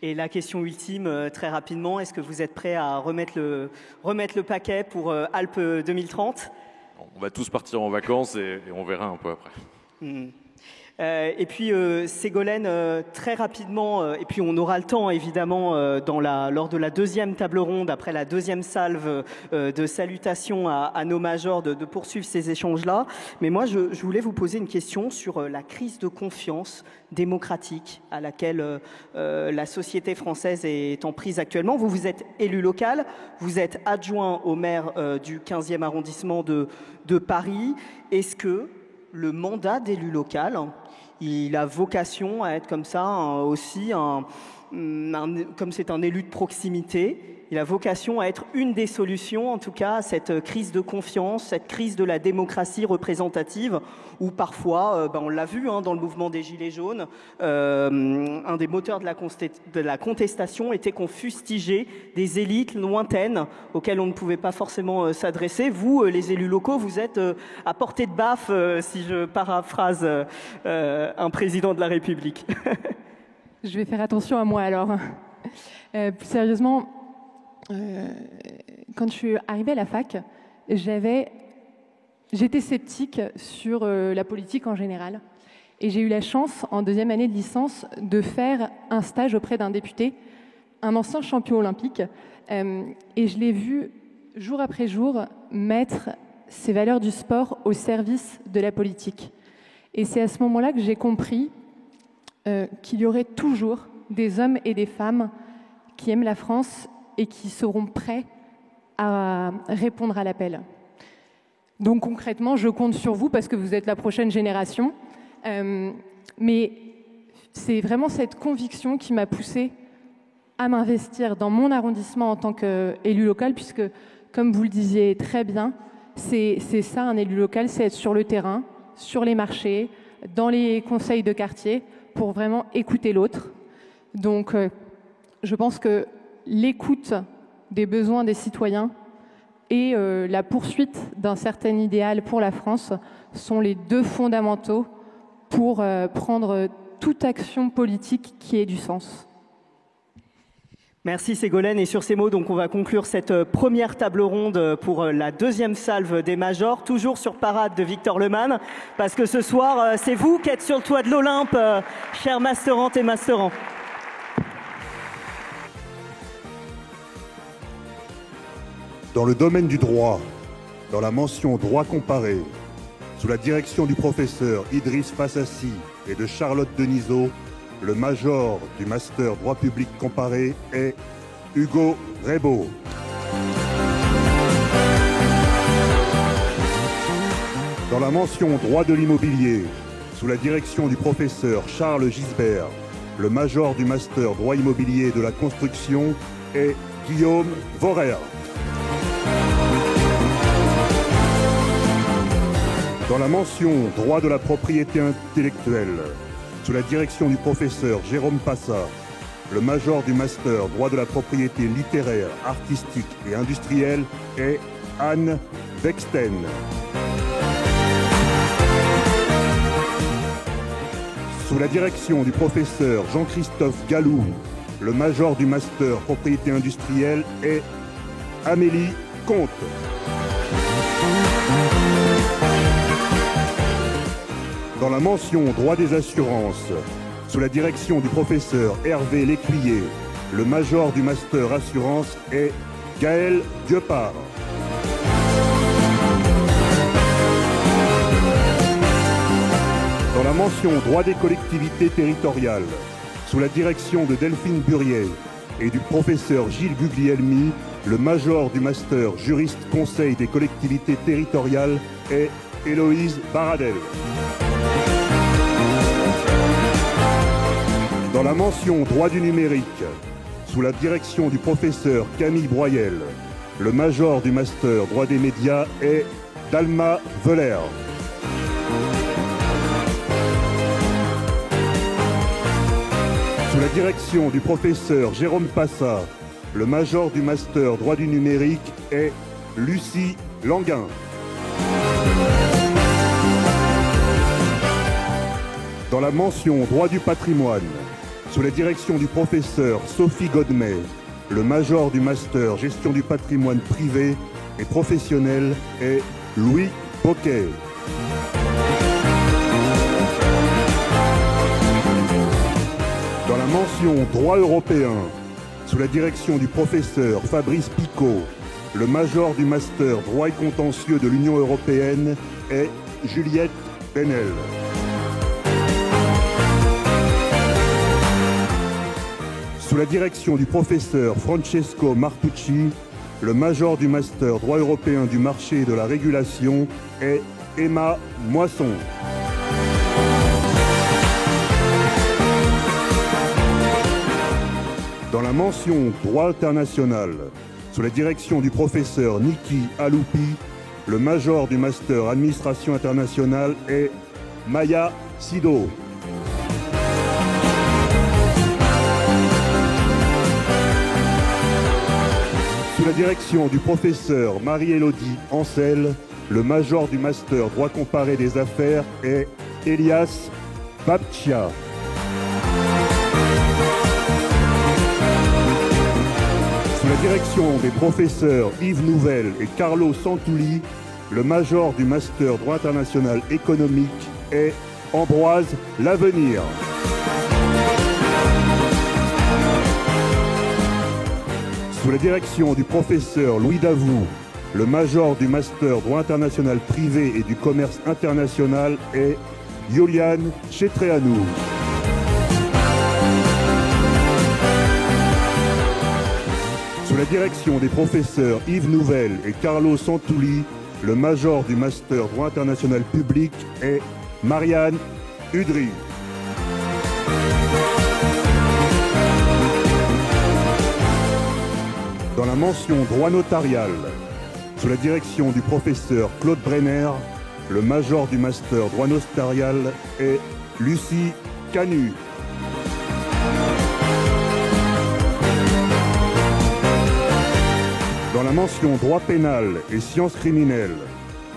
Et la question ultime, très rapidement, est-ce que vous êtes prêt à remettre le paquet pour Alpes 2030 ? On va tous partir en vacances et on verra un peu après. Et puis Ségolène, très rapidement, et puis on aura le temps évidemment lors de la 2e table ronde, après la 2e salve de salutations à nos majors, de poursuivre ces échanges-là. Mais moi, je voulais vous poser une question sur la crise de confiance démocratique à laquelle la société française est en prise actuellement. Vous êtes élu local, vous êtes adjoint au maire du 15e arrondissement de Paris. Est-ce que le mandat d'élu local, Il a vocation à être comme ça aussi, comme c'est un élu de proximité. Il a vocation à être une des solutions, en tout cas, à cette crise de confiance, cette crise de la démocratie représentative, où parfois, on l'a vu dans le mouvement des Gilets jaunes, un des moteurs de la contestation était qu'on fustigeait des élites lointaines auxquelles on ne pouvait pas forcément s'adresser. Vous, les élus locaux, vous êtes à portée de baffe, si je paraphrase un président de la République. Je vais faire attention à moi alors. Plus sérieusement, quand je suis arrivée à la fac, j'étais sceptique sur la politique en général. Et j'ai eu la chance, en deuxième année de licence, de faire un stage auprès d'un député, un ancien champion olympique. Et je l'ai vu, jour après jour, mettre ces valeurs du sport au service de la politique. Et c'est à ce moment-là que j'ai compris qu'il y aurait toujours des hommes et des femmes qui aiment la France et qui seront prêts à répondre à l'appel. Donc concrètement, je compte sur vous parce que vous êtes la prochaine génération. Mais c'est vraiment cette conviction qui m'a poussée à m'investir dans mon arrondissement en tant qu'élu local, puisque, comme vous le disiez très bien, c'est ça un élu local, c'est être sur le terrain, sur les marchés, dans les conseils de quartier, pour vraiment écouter l'autre. Donc, je pense que l'écoute des besoins des citoyens et la poursuite d'un certain idéal pour la France sont les deux fondamentaux pour prendre toute action politique qui ait du sens. Merci Ségolène. Et sur ces mots, donc, on va conclure cette première table ronde pour la deuxième salve des majors, toujours sur parade de Victor Lemagne, parce que ce soir, c'est vous qui êtes sur le toit de l'Olympe, chers masterantes et masterants. Dans le domaine du droit, dans la mention droit comparé, sous la direction du professeur Idriss Fassassi et de Charlotte Denisot, le major du master droit public comparé est Hugo Rebaud. Dans la mention droit de l'immobilier, sous la direction du professeur Charles Gisbert, le major du master droit immobilier de la construction est Guillaume Vorer. Dans la mention droit de la propriété intellectuelle, sous la direction du professeur Jérôme Passa, le major du master droit de la propriété littéraire, artistique et industrielle est Anne Bexten. Sous la direction du professeur Jean-Christophe Gallou, le major du master propriété industrielle est Amélie Comte. Dans la mention droit des assurances, sous la direction du professeur Hervé Lécuyer, le major du master assurance est Gaël Dieupart. Dans la mention droit des collectivités territoriales, sous la direction de Delphine Burier et du professeur Gilles Guglielmi, le major du master juriste conseil des collectivités territoriales est Héloïse Baradel. Dans la mention droit du numérique, sous la direction du professeur Camille Broyel, le major du master droit des médias est Dalma Veller. Sous la direction du professeur Jérôme Passa, le major du master droit du numérique est Lucie Languin. Dans la mention droit du patrimoine, sous la direction du professeur Sophie Godmet, le major du master gestion du patrimoine privé et professionnel est Louis Boquet. Dans la mention droit européen, sous la direction du professeur Fabrice Picot, le major du master droit et contentieux de l'Union européenne est Juliette Benel. Sous la direction du professeur Francesco Martucci, le major du master droit européen du marché et de la régulation est Emma Moisson. Dans la mention droit international, sous la direction du professeur Niki Aloupi, le major du master administration internationale est Maya Sido. Sous la direction du professeur Marie-Élodie Ancel, le major du master droit comparé des affaires est Elias Babchia. Sous la direction des professeurs Yves Nouvel et Carlo Santouli, le major du master droit international économique est Ambroise Lavenir. Sous la direction du professeur Louis Davout, le major du master droit international privé et du commerce international est Yulian Chetreanou. Sous la direction des professeurs Yves Nouvel et Carlo Santouli, le major du master droit international public est Marianne Udry. Dans la mention droit notarial, sous la direction du professeur Claude Brenner, le major du master droit notarial est Lucie Canu. Dans la mention droit pénal et sciences criminelles,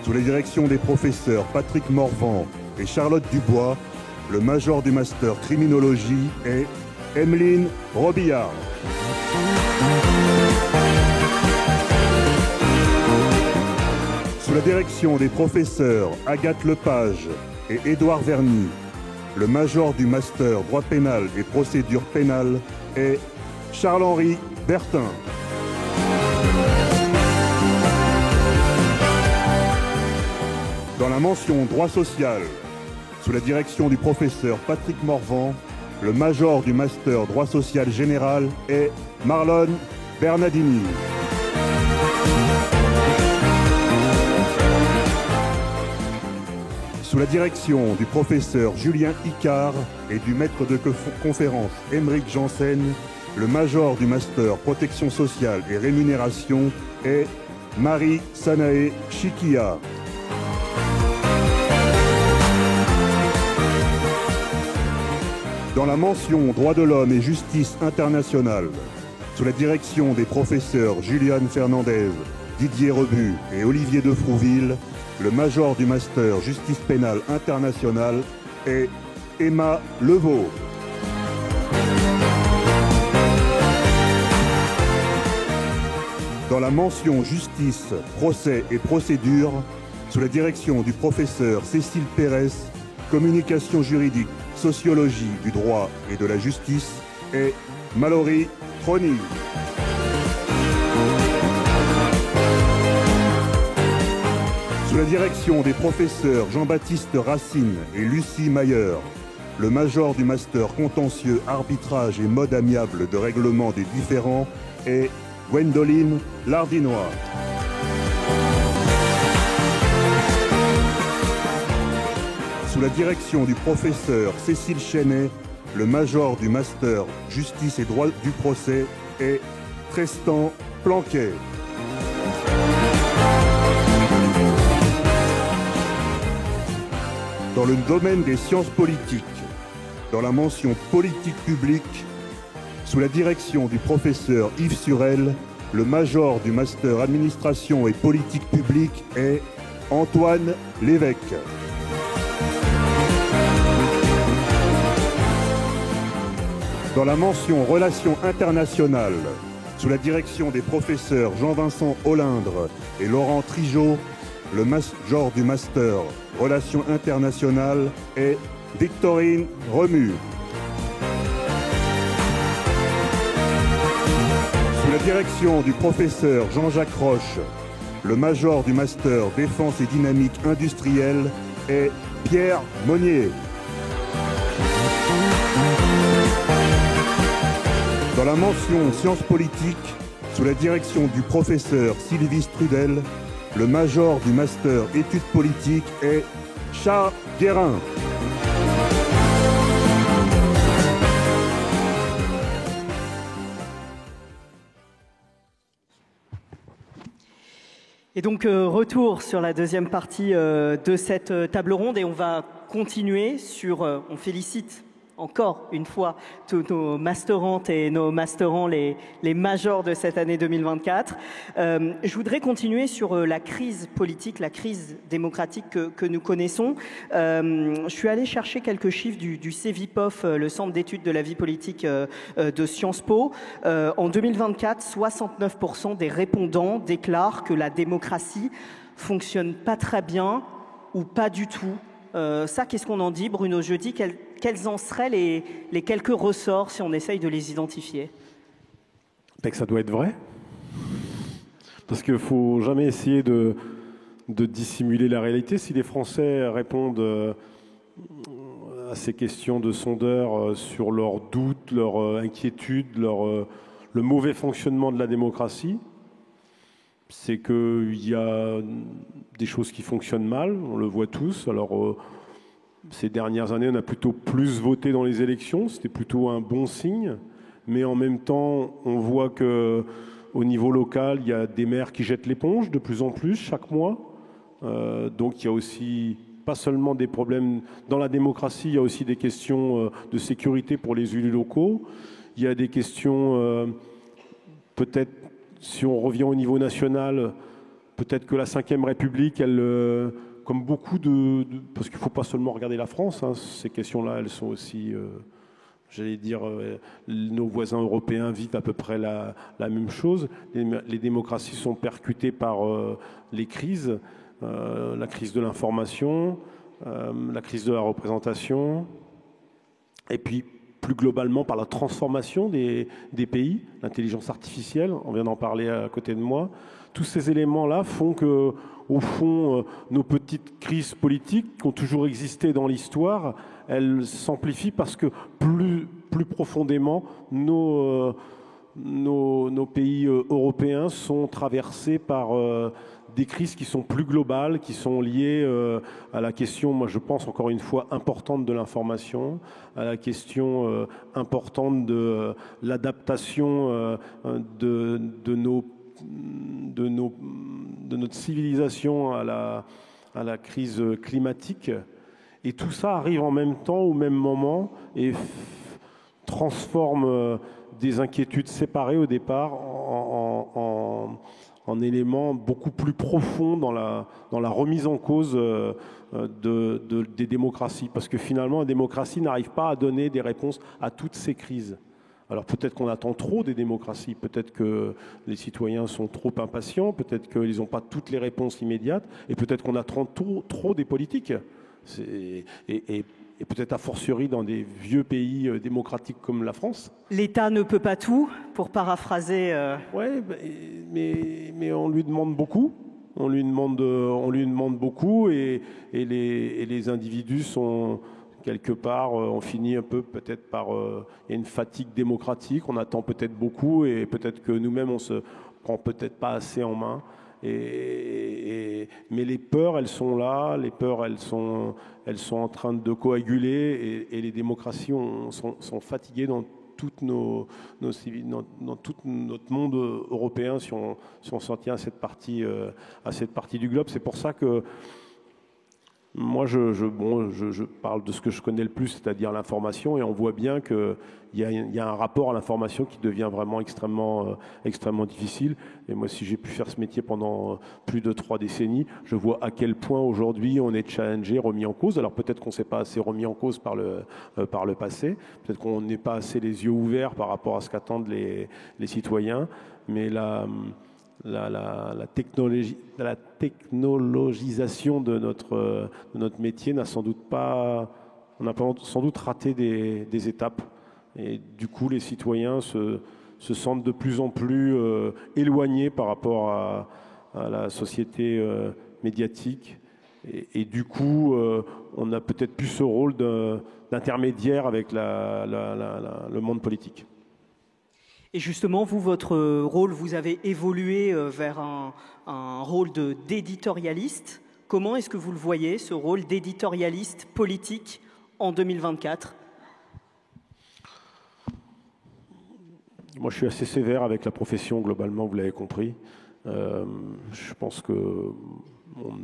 sous la direction des professeurs Patrick Morvan et Charlotte Dubois, le major du master criminologie est Emeline Robillard. Sous la direction des professeurs Agathe Lepage et Édouard Verny, le major du master droit pénal et procédure pénale est Charles-Henri Bertin. Dans la mention droit social, sous la direction du professeur Patrick Morvan, le major du master droit social général est Marlon Bernardini. Sous la direction du professeur Julien Icard et du maître de conférence Émeric Janssen, le major du master protection sociale et rémunération est Marie Sanae Chikia. Dans la mention droit de l'homme et justice internationale, sous la direction des professeurs Juliane Fernandez, Didier Rebut et Olivier de Frouville, le major du master justice pénale internationale est Emma Levaux. Dans la mention justice, procès et procédure, sous la direction du professeur Cécile Pérez, communication juridique, sociologie du droit et de la justice, est Mallory Trony. Sous la direction des professeurs Jean-Baptiste Racine et Lucie Mayer, le major du master contentieux, arbitrage et mode amiable de règlement des différends est Gwendoline Lardinois. Sous la direction du professeur Cécile Chenet, le major du master justice et droit du procès est Tristan Planquet. Dans le domaine des sciences politiques, dans la mention politique publique, sous la direction du professeur Yves Surel, le major du master administration et politique publique est Antoine Lévesque. Dans la mention relations internationales, sous la direction des professeurs Jean-Vincent Olindre et Laurent Trigeau, le major du master relations internationales est Victorine Remu. Sous la direction du professeur Jean-Jacques Roche, le major du master défense et dynamique industrielle est Pierre Monnier. Dans la mention sciences politiques, sous la direction du professeur Sylvie Strudel, le major du master études politiques est Charles Guérin. Et donc, retour sur la deuxième partie de cette table ronde et on va continuer sur, on félicite encore une fois tous nos masterantes et nos masterants, les majors de cette année 2024. Je voudrais continuer sur la crise politique, la crise démocratique que nous connaissons. Je suis allé chercher quelques chiffres du CEVIPOF, le Centre d'études de la vie politique de Sciences Po. En 2024, 69% des répondants déclarent que la démocratie fonctionne pas très bien ou pas du tout. Ça, qu'est-ce qu'on en dit, Bruno Jeudi? Quels en seraient les quelques ressorts si on essaye de les identifier? Que ça doit être vrai. Parce qu'il ne faut jamais essayer de dissimuler la réalité. Si les Français répondent à ces questions de sondeurs sur leurs doutes, leurs inquiétudes, le mauvais fonctionnement de la démocratie, c'est qu'il y a des choses qui fonctionnent mal, on le voit tous. Alors, ces dernières années, on a plutôt plus voté dans les élections, c'était plutôt un bon signe. Mais en même temps, on voit qu'au niveau local, il y a des maires qui jettent l'éponge de plus en plus chaque mois. Donc il y a aussi pas seulement des problèmes dans la démocratie, il y a aussi des questions de sécurité pour les élus locaux. Il y a des questions, peut-être, si on revient au niveau national, peut-être que la Ve République, elle, comme beaucoup parce qu'il ne faut pas seulement regarder la France, hein, ces questions-là, elles sont aussi, j'allais dire, nos voisins européens vivent à peu près la même chose. Les démocraties sont percutées par les crises, la crise de l'information, la crise de la représentation, et puis plus globalement par la transformation des pays, l'intelligence artificielle, on vient d'en parler à côté de moi. Tous ces éléments-là font que, au fond, nos petites crises politiques qui ont toujours existé dans l'histoire, elles s'amplifient parce que plus profondément, nos pays européens sont traversés par des crises qui sont plus globales, qui sont liées à la question, moi je pense encore une fois, importante de l'information, à la question importante de l'adaptation de notre civilisation à la crise climatique. Et tout ça arrive en même temps, au même moment, et transforme des inquiétudes séparées au départ en éléments beaucoup plus profonds dans la remise en cause des démocraties. Parce que finalement, la démocratie n'arrive pas à donner des réponses à toutes ces crises. Alors peut-être qu'on attend trop des démocraties, peut-être que les citoyens sont trop impatients, peut-être qu'ils n'ont pas toutes les réponses immédiates, et peut-être qu'on attend trop des politiques. Et peut-être a fortiori dans des vieux pays démocratiques comme la France. L'État ne peut pas tout, pour paraphraser. Oui, mais on lui demande beaucoup. On lui demande beaucoup et les individus sont quelque part, on finit un peu peut-être par il y a une fatigue démocratique, on attend peut-être beaucoup et peut-être que nous-mêmes on se prend peut-être pas assez en main. Mais les peurs, elles sont là, les peurs, elles sont en train de coaguler et les démocraties sont fatiguées dans tout notre monde européen si on s'en tient à cette partie du globe. C'est pour ça que moi, je parle de ce que je connais le plus, c'est-à-dire l'information, et on voit bien qu'il y a un rapport à l'information qui devient vraiment extrêmement difficile. Et moi, si j'ai pu faire ce métier pendant plus de 3 décennies, je vois à quel point aujourd'hui on est challengé, remis en cause. Alors peut-être qu'on ne s'est pas assez remis en cause par le passé, peut-être qu'on n'est pas assez les yeux ouverts par rapport à ce qu'attendent les citoyens, mais la technologisation de notre métier n'a sans doute pas, on a sans doute raté des étapes. Et du coup, les citoyens se sentent de plus en plus éloignés par rapport à la société médiatique. Et du coup, on a peut-être plus ce rôle d'intermédiaire avec le monde politique. Et justement, vous, votre rôle, vous avez évolué vers un rôle d'éditorialiste. Comment est-ce que vous le voyez, ce rôle d'éditorialiste politique en 2024 ? Moi, je suis assez sévère avec la profession, globalement, vous l'avez compris. Je pense que on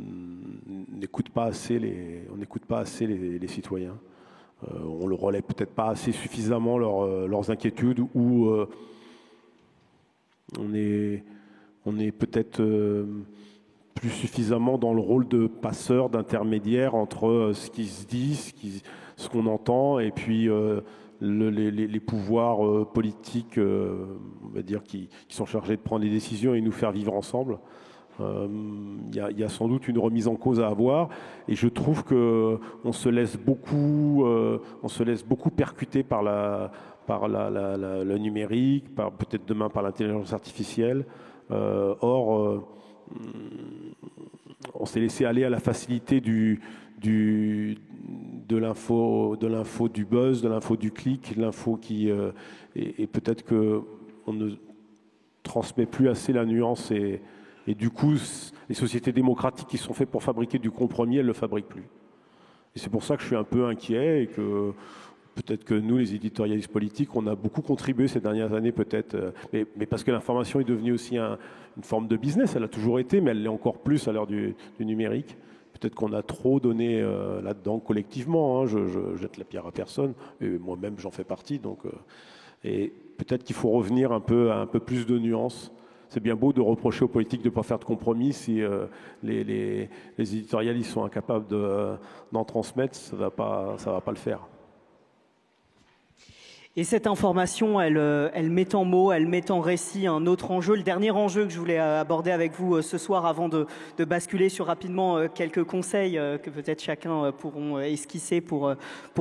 n'écoute pas assez les citoyens. On ne relaie peut-être pas assez suffisamment leurs inquiétudes, ou on est peut-être plus suffisamment dans le rôle de passeur, d'intermédiaire entre ce qui se dit, ce qu'on entend, et puis les pouvoirs politiques, on va dire, qui sont chargés de prendre des décisions et nous faire vivre ensemble. Il y a sans doute une remise en cause à avoir, et je trouve qu'on se laisse beaucoup percuter par le numérique, peut-être demain par l'intelligence artificielle. Or, on s'est laissé aller à la facilité de l'info, du buzz, de l'info du clic, l'info qui et peut-être qu'on ne transmet plus assez la nuance, et du coup, les sociétés démocratiques qui sont faites pour fabriquer du compromis, elles ne le fabriquent plus. Et c'est pour ça que je suis un peu inquiet, et que peut-être que nous, les éditorialistes politiques, on a beaucoup contribué ces dernières années, peut-être, mais parce que l'information est devenue aussi une forme de business. Elle a toujours été, mais elle l'est encore plus à l'heure du numérique. Peut-être qu'on a trop donné là-dedans collectivement. Je jette la pierre à personne, et moi-même j'en fais partie. Donc, et peut-être qu'il faut revenir à un peu plus de nuances. C'est bien beau de reprocher aux politiques de ne pas faire de compromis si les éditorialistes sont incapables d'en transmettre, ça va pas le faire. Et cette information, elle met en mots, elle met en récit un autre enjeu. Le dernier enjeu que je voulais aborder avec vous ce soir, avant de basculer sur rapidement quelques conseils que peut-être chacun pourront esquisser pour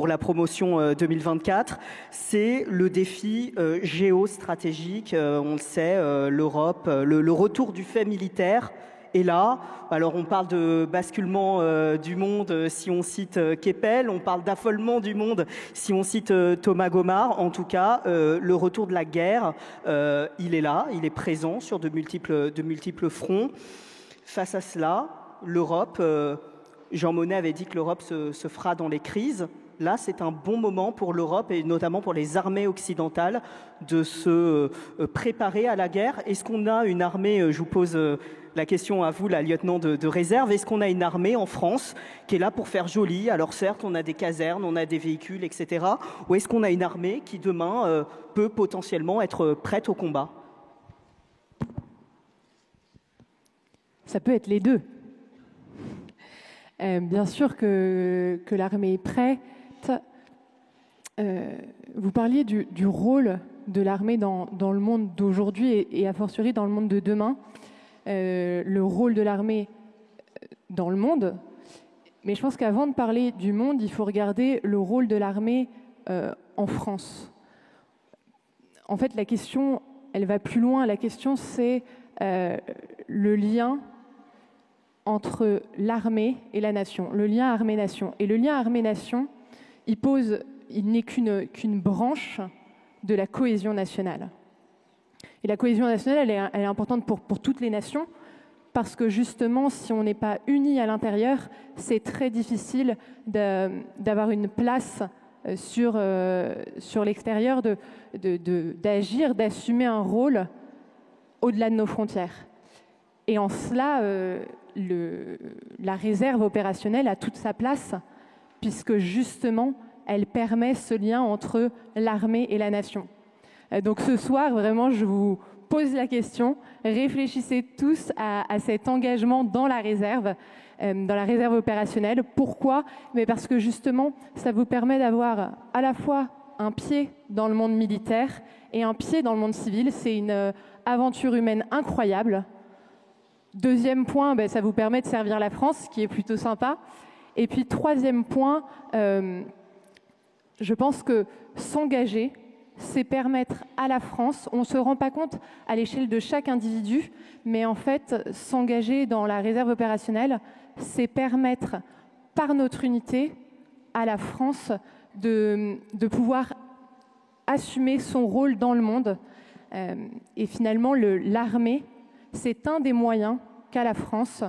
la promotion 2024, c'est le défi géostratégique. On le sait, l'Europe, le retour du fait militaire. Et là, alors on parle de basculement du monde si on cite Keppel, on parle d'affolement du monde si on cite Thomas Gomard. En tout cas, le retour de la guerre, il est là, il est présent sur de multiples fronts. Face à cela, l'Europe, Jean Monnet avait dit que l'Europe se fera dans les crises. Là, c'est un bon moment pour l'Europe, et notamment pour les armées occidentales, de se préparer à la guerre. Est-ce qu'on a une armée, je vous pose la question à vous, la lieutenant de réserve, est-ce qu'on a une armée en France qui est là pour faire joli? Alors certes, on a des casernes, on a des véhicules, etc. Ou est-ce qu'on a une armée qui demain peut potentiellement être prête au combat? Ça peut être les deux. Bien sûr que l'armée est prête. Vous parliez du rôle de l'armée dans le monde d'aujourd'hui et a fortiori dans le monde de demain. Le rôle de l'armée dans le monde. Mais je pense qu'avant de parler du monde, il faut regarder le rôle de l'armée en France. En fait, la question, elle va plus loin. La question, c'est le lien entre l'armée et la nation, le lien armée-nation. Et le lien armée-nation, il n'est qu'une branche de la cohésion nationale. Et la cohésion nationale, elle est importante pour toutes les nations, parce que justement, si on n'est pas unis à l'intérieur, c'est très difficile d'avoir une place sur l'extérieur, d'agir, d'assumer un rôle au-delà de nos frontières. Et en cela, la réserve opérationnelle a toute sa place, puisque justement, elle permet ce lien entre l'armée et la nation. Donc ce soir, vraiment, je vous pose la question, réfléchissez tous à cet engagement dans la réserve opérationnelle. Pourquoi? Mais parce que justement, ça vous permet d'avoir à la fois un pied dans le monde militaire et un pied dans le monde civil. C'est une aventure humaine incroyable. Deuxième point, ça vous permet de servir la France, ce qui est plutôt sympa. Et puis troisième point, je pense que s'engager, c'est permettre à la France, on ne se rend pas compte à l'échelle de chaque individu, mais en fait, s'engager dans la réserve opérationnelle, c'est permettre par notre unité à la France de pouvoir assumer son rôle dans le monde. Et finalement, l'armée, c'est un des moyens qu'a la France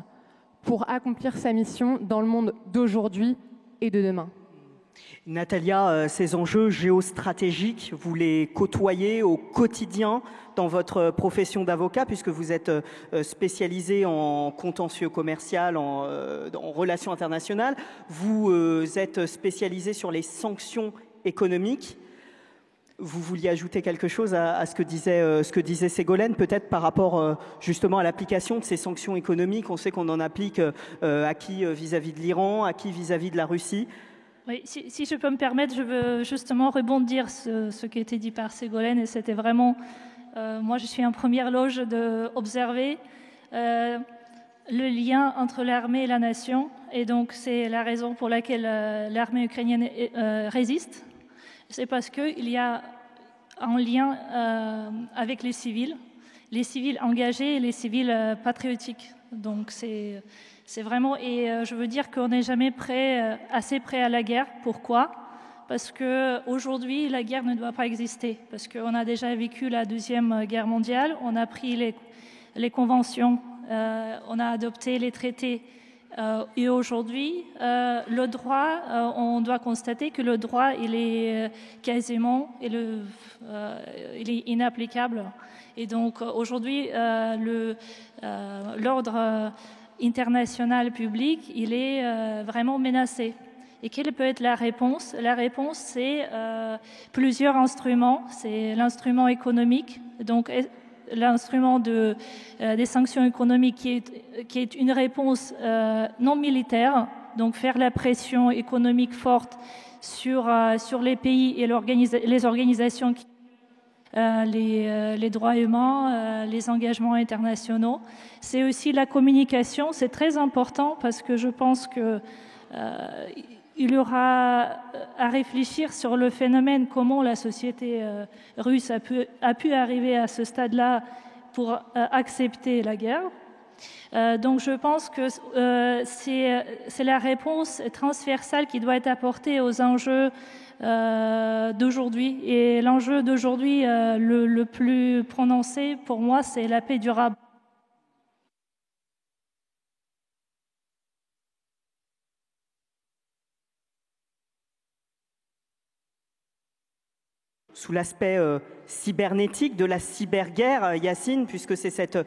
pour accomplir sa mission dans le monde d'aujourd'hui et de demain. Natalia, ces enjeux géostratégiques, vous les côtoyez au quotidien dans votre profession d'avocat, puisque vous êtes spécialisé en contentieux commercial, en relations internationales. Vous êtes spécialisé sur les sanctions économiques. Vous vouliez ajouter quelque chose à ce que disait Ségolène, peut-être par rapport justement à l'application de ces sanctions économiques. On sait qu'on en applique à qui vis-à-vis de l'Iran, à qui vis-à-vis de la Russie. Oui, si je peux me permettre, je veux justement rebondir ce qui a été dit par Ségolène, et c'était vraiment, moi je suis en première loge d'observer le lien entre l'armée et la nation, et donc c'est la raison pour laquelle l'armée ukrainienne résiste. C'est parce qu'il y a un lien avec les civils engagés et les civils patriotiques. Donc c'est vraiment, et je veux dire qu'on n'est jamais assez prêt à la guerre. Pourquoi? Parce qu'aujourd'hui, la guerre ne doit pas exister. Parce qu'on a déjà vécu la Deuxième Guerre mondiale, on a pris les conventions, on a adopté les traités. Et aujourd'hui, le droit, on doit constater que le droit, il est quasiment, il est inapplicable. Et donc aujourd'hui, l'ordre international public, il est vraiment menacé. Et quelle peut être la réponse? La réponse, c'est plusieurs instruments. C'est l'instrument économique, donc l'instrument des sanctions économiques qui est une réponse non militaire, donc faire la pression économique forte sur les pays et les organisations qui les droits humains, les engagements internationaux. C'est aussi la communication, c'est très important parce que je pense que il y aura à réfléchir sur le phénomène, comment la société russe a pu arriver à ce stade-là pour accepter la guerre. Donc je pense que c'est la réponse transversale qui doit être apportée aux enjeux d'aujourd'hui. Et l'enjeu d'aujourd'hui le plus prononcé pour moi, c'est la paix durable. Sous l'aspect cybernétique de la cyberguerre, Yacine, puisque c'est cette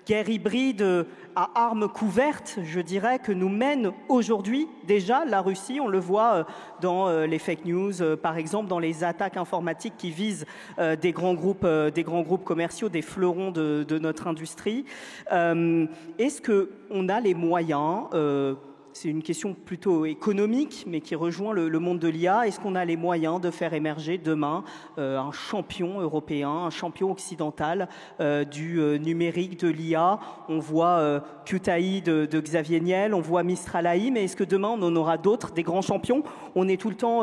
guerre hybride à armes couvertes, je dirais, que nous mène aujourd'hui déjà la Russie. On le voit dans les fake news, par exemple, dans les attaques informatiques qui visent des grands groupes commerciaux, des fleurons de notre industrie. Est-ce qu'on a les moyens c'est une question plutôt économique, mais qui rejoint le monde de l'IA. Est-ce qu'on a les moyens de faire émerger demain un champion européen, un champion occidental du numérique, de l'IA? On voit Qtao de Xavier Niel, on voit Mistral AI, mais est-ce que demain on en aura d'autres, des grands champions? On est tout le temps,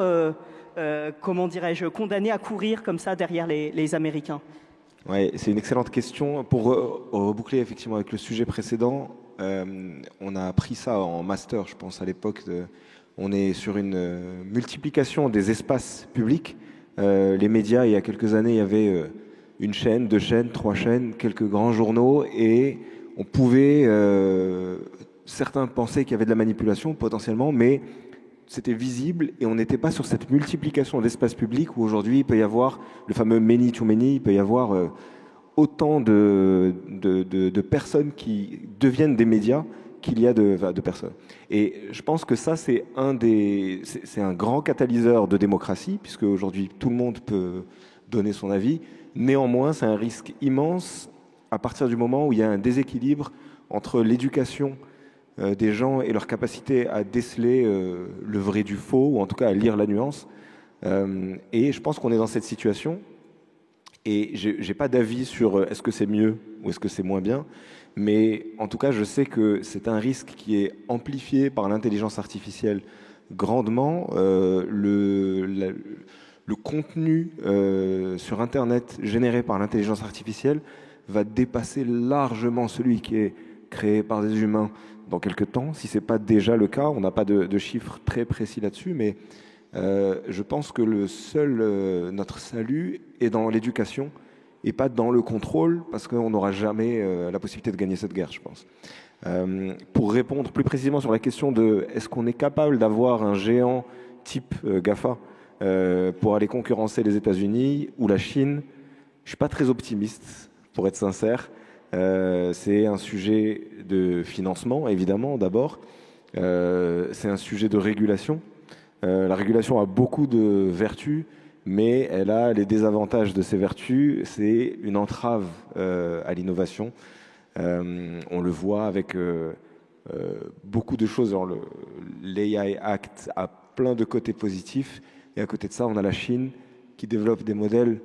comment dirais-je, condamné à courir comme ça derrière les Américains. Oui, c'est une excellente question. Pour reboucler effectivement avec le sujet précédent, on a appris ça en master, je pense, à l'époque. On est sur une multiplication des espaces publics. Les médias, il y a quelques années, il y avait une chaîne, 2 chaînes, 3 chaînes, quelques grands journaux, et on pouvait... certains pensaient qu'il y avait de la manipulation, potentiellement, mais c'était visible, et on n'était pas sur cette multiplication d'espaces publics où aujourd'hui il peut y avoir le fameux many to many, il peut y avoir autant de personnes qui deviennent des médias qu'il y a de personnes. Et je pense que ça, c'est un grand catalyseur de démocratie, puisque aujourd'hui tout le monde peut donner son avis. Néanmoins, c'est un risque immense à partir du moment où il y a un déséquilibre entre l'éducation des gens et leur capacité à déceler le vrai du faux, ou en tout cas à lire la nuance. Et je pense qu'on est dans cette situation. Et j'ai pas d'avis sur est-ce que c'est mieux ou est-ce que c'est moins bien, mais en tout cas, je sais que c'est un risque qui est amplifié par l'intelligence artificielle grandement. Le contenu sur Internet généré par l'intelligence artificielle va dépasser largement celui qui est créé par des humains dans quelques temps, si ce n'est pas déjà le cas. On n'a pas de chiffres très précis là-dessus, mais je pense que notre salut est dans l'éducation et pas dans le contrôle, parce qu'on n'aura jamais la possibilité de gagner cette guerre, je pense. Pour répondre plus précisément sur la question de est-ce qu'on est capable d'avoir un géant type GAFA pour aller concurrencer les États-Unis ou la Chine. Je ne suis pas très optimiste, pour être sincère. C'est un sujet de financement, évidemment, d'abord. C'est un sujet de régulation. La régulation a beaucoup de vertus, mais elle a les désavantages de ces vertus. C'est une entrave à l'innovation. On le voit avec beaucoup de choses. L'AI Act a plein de côtés positifs. Et à côté de ça, on a la Chine qui développe des modèles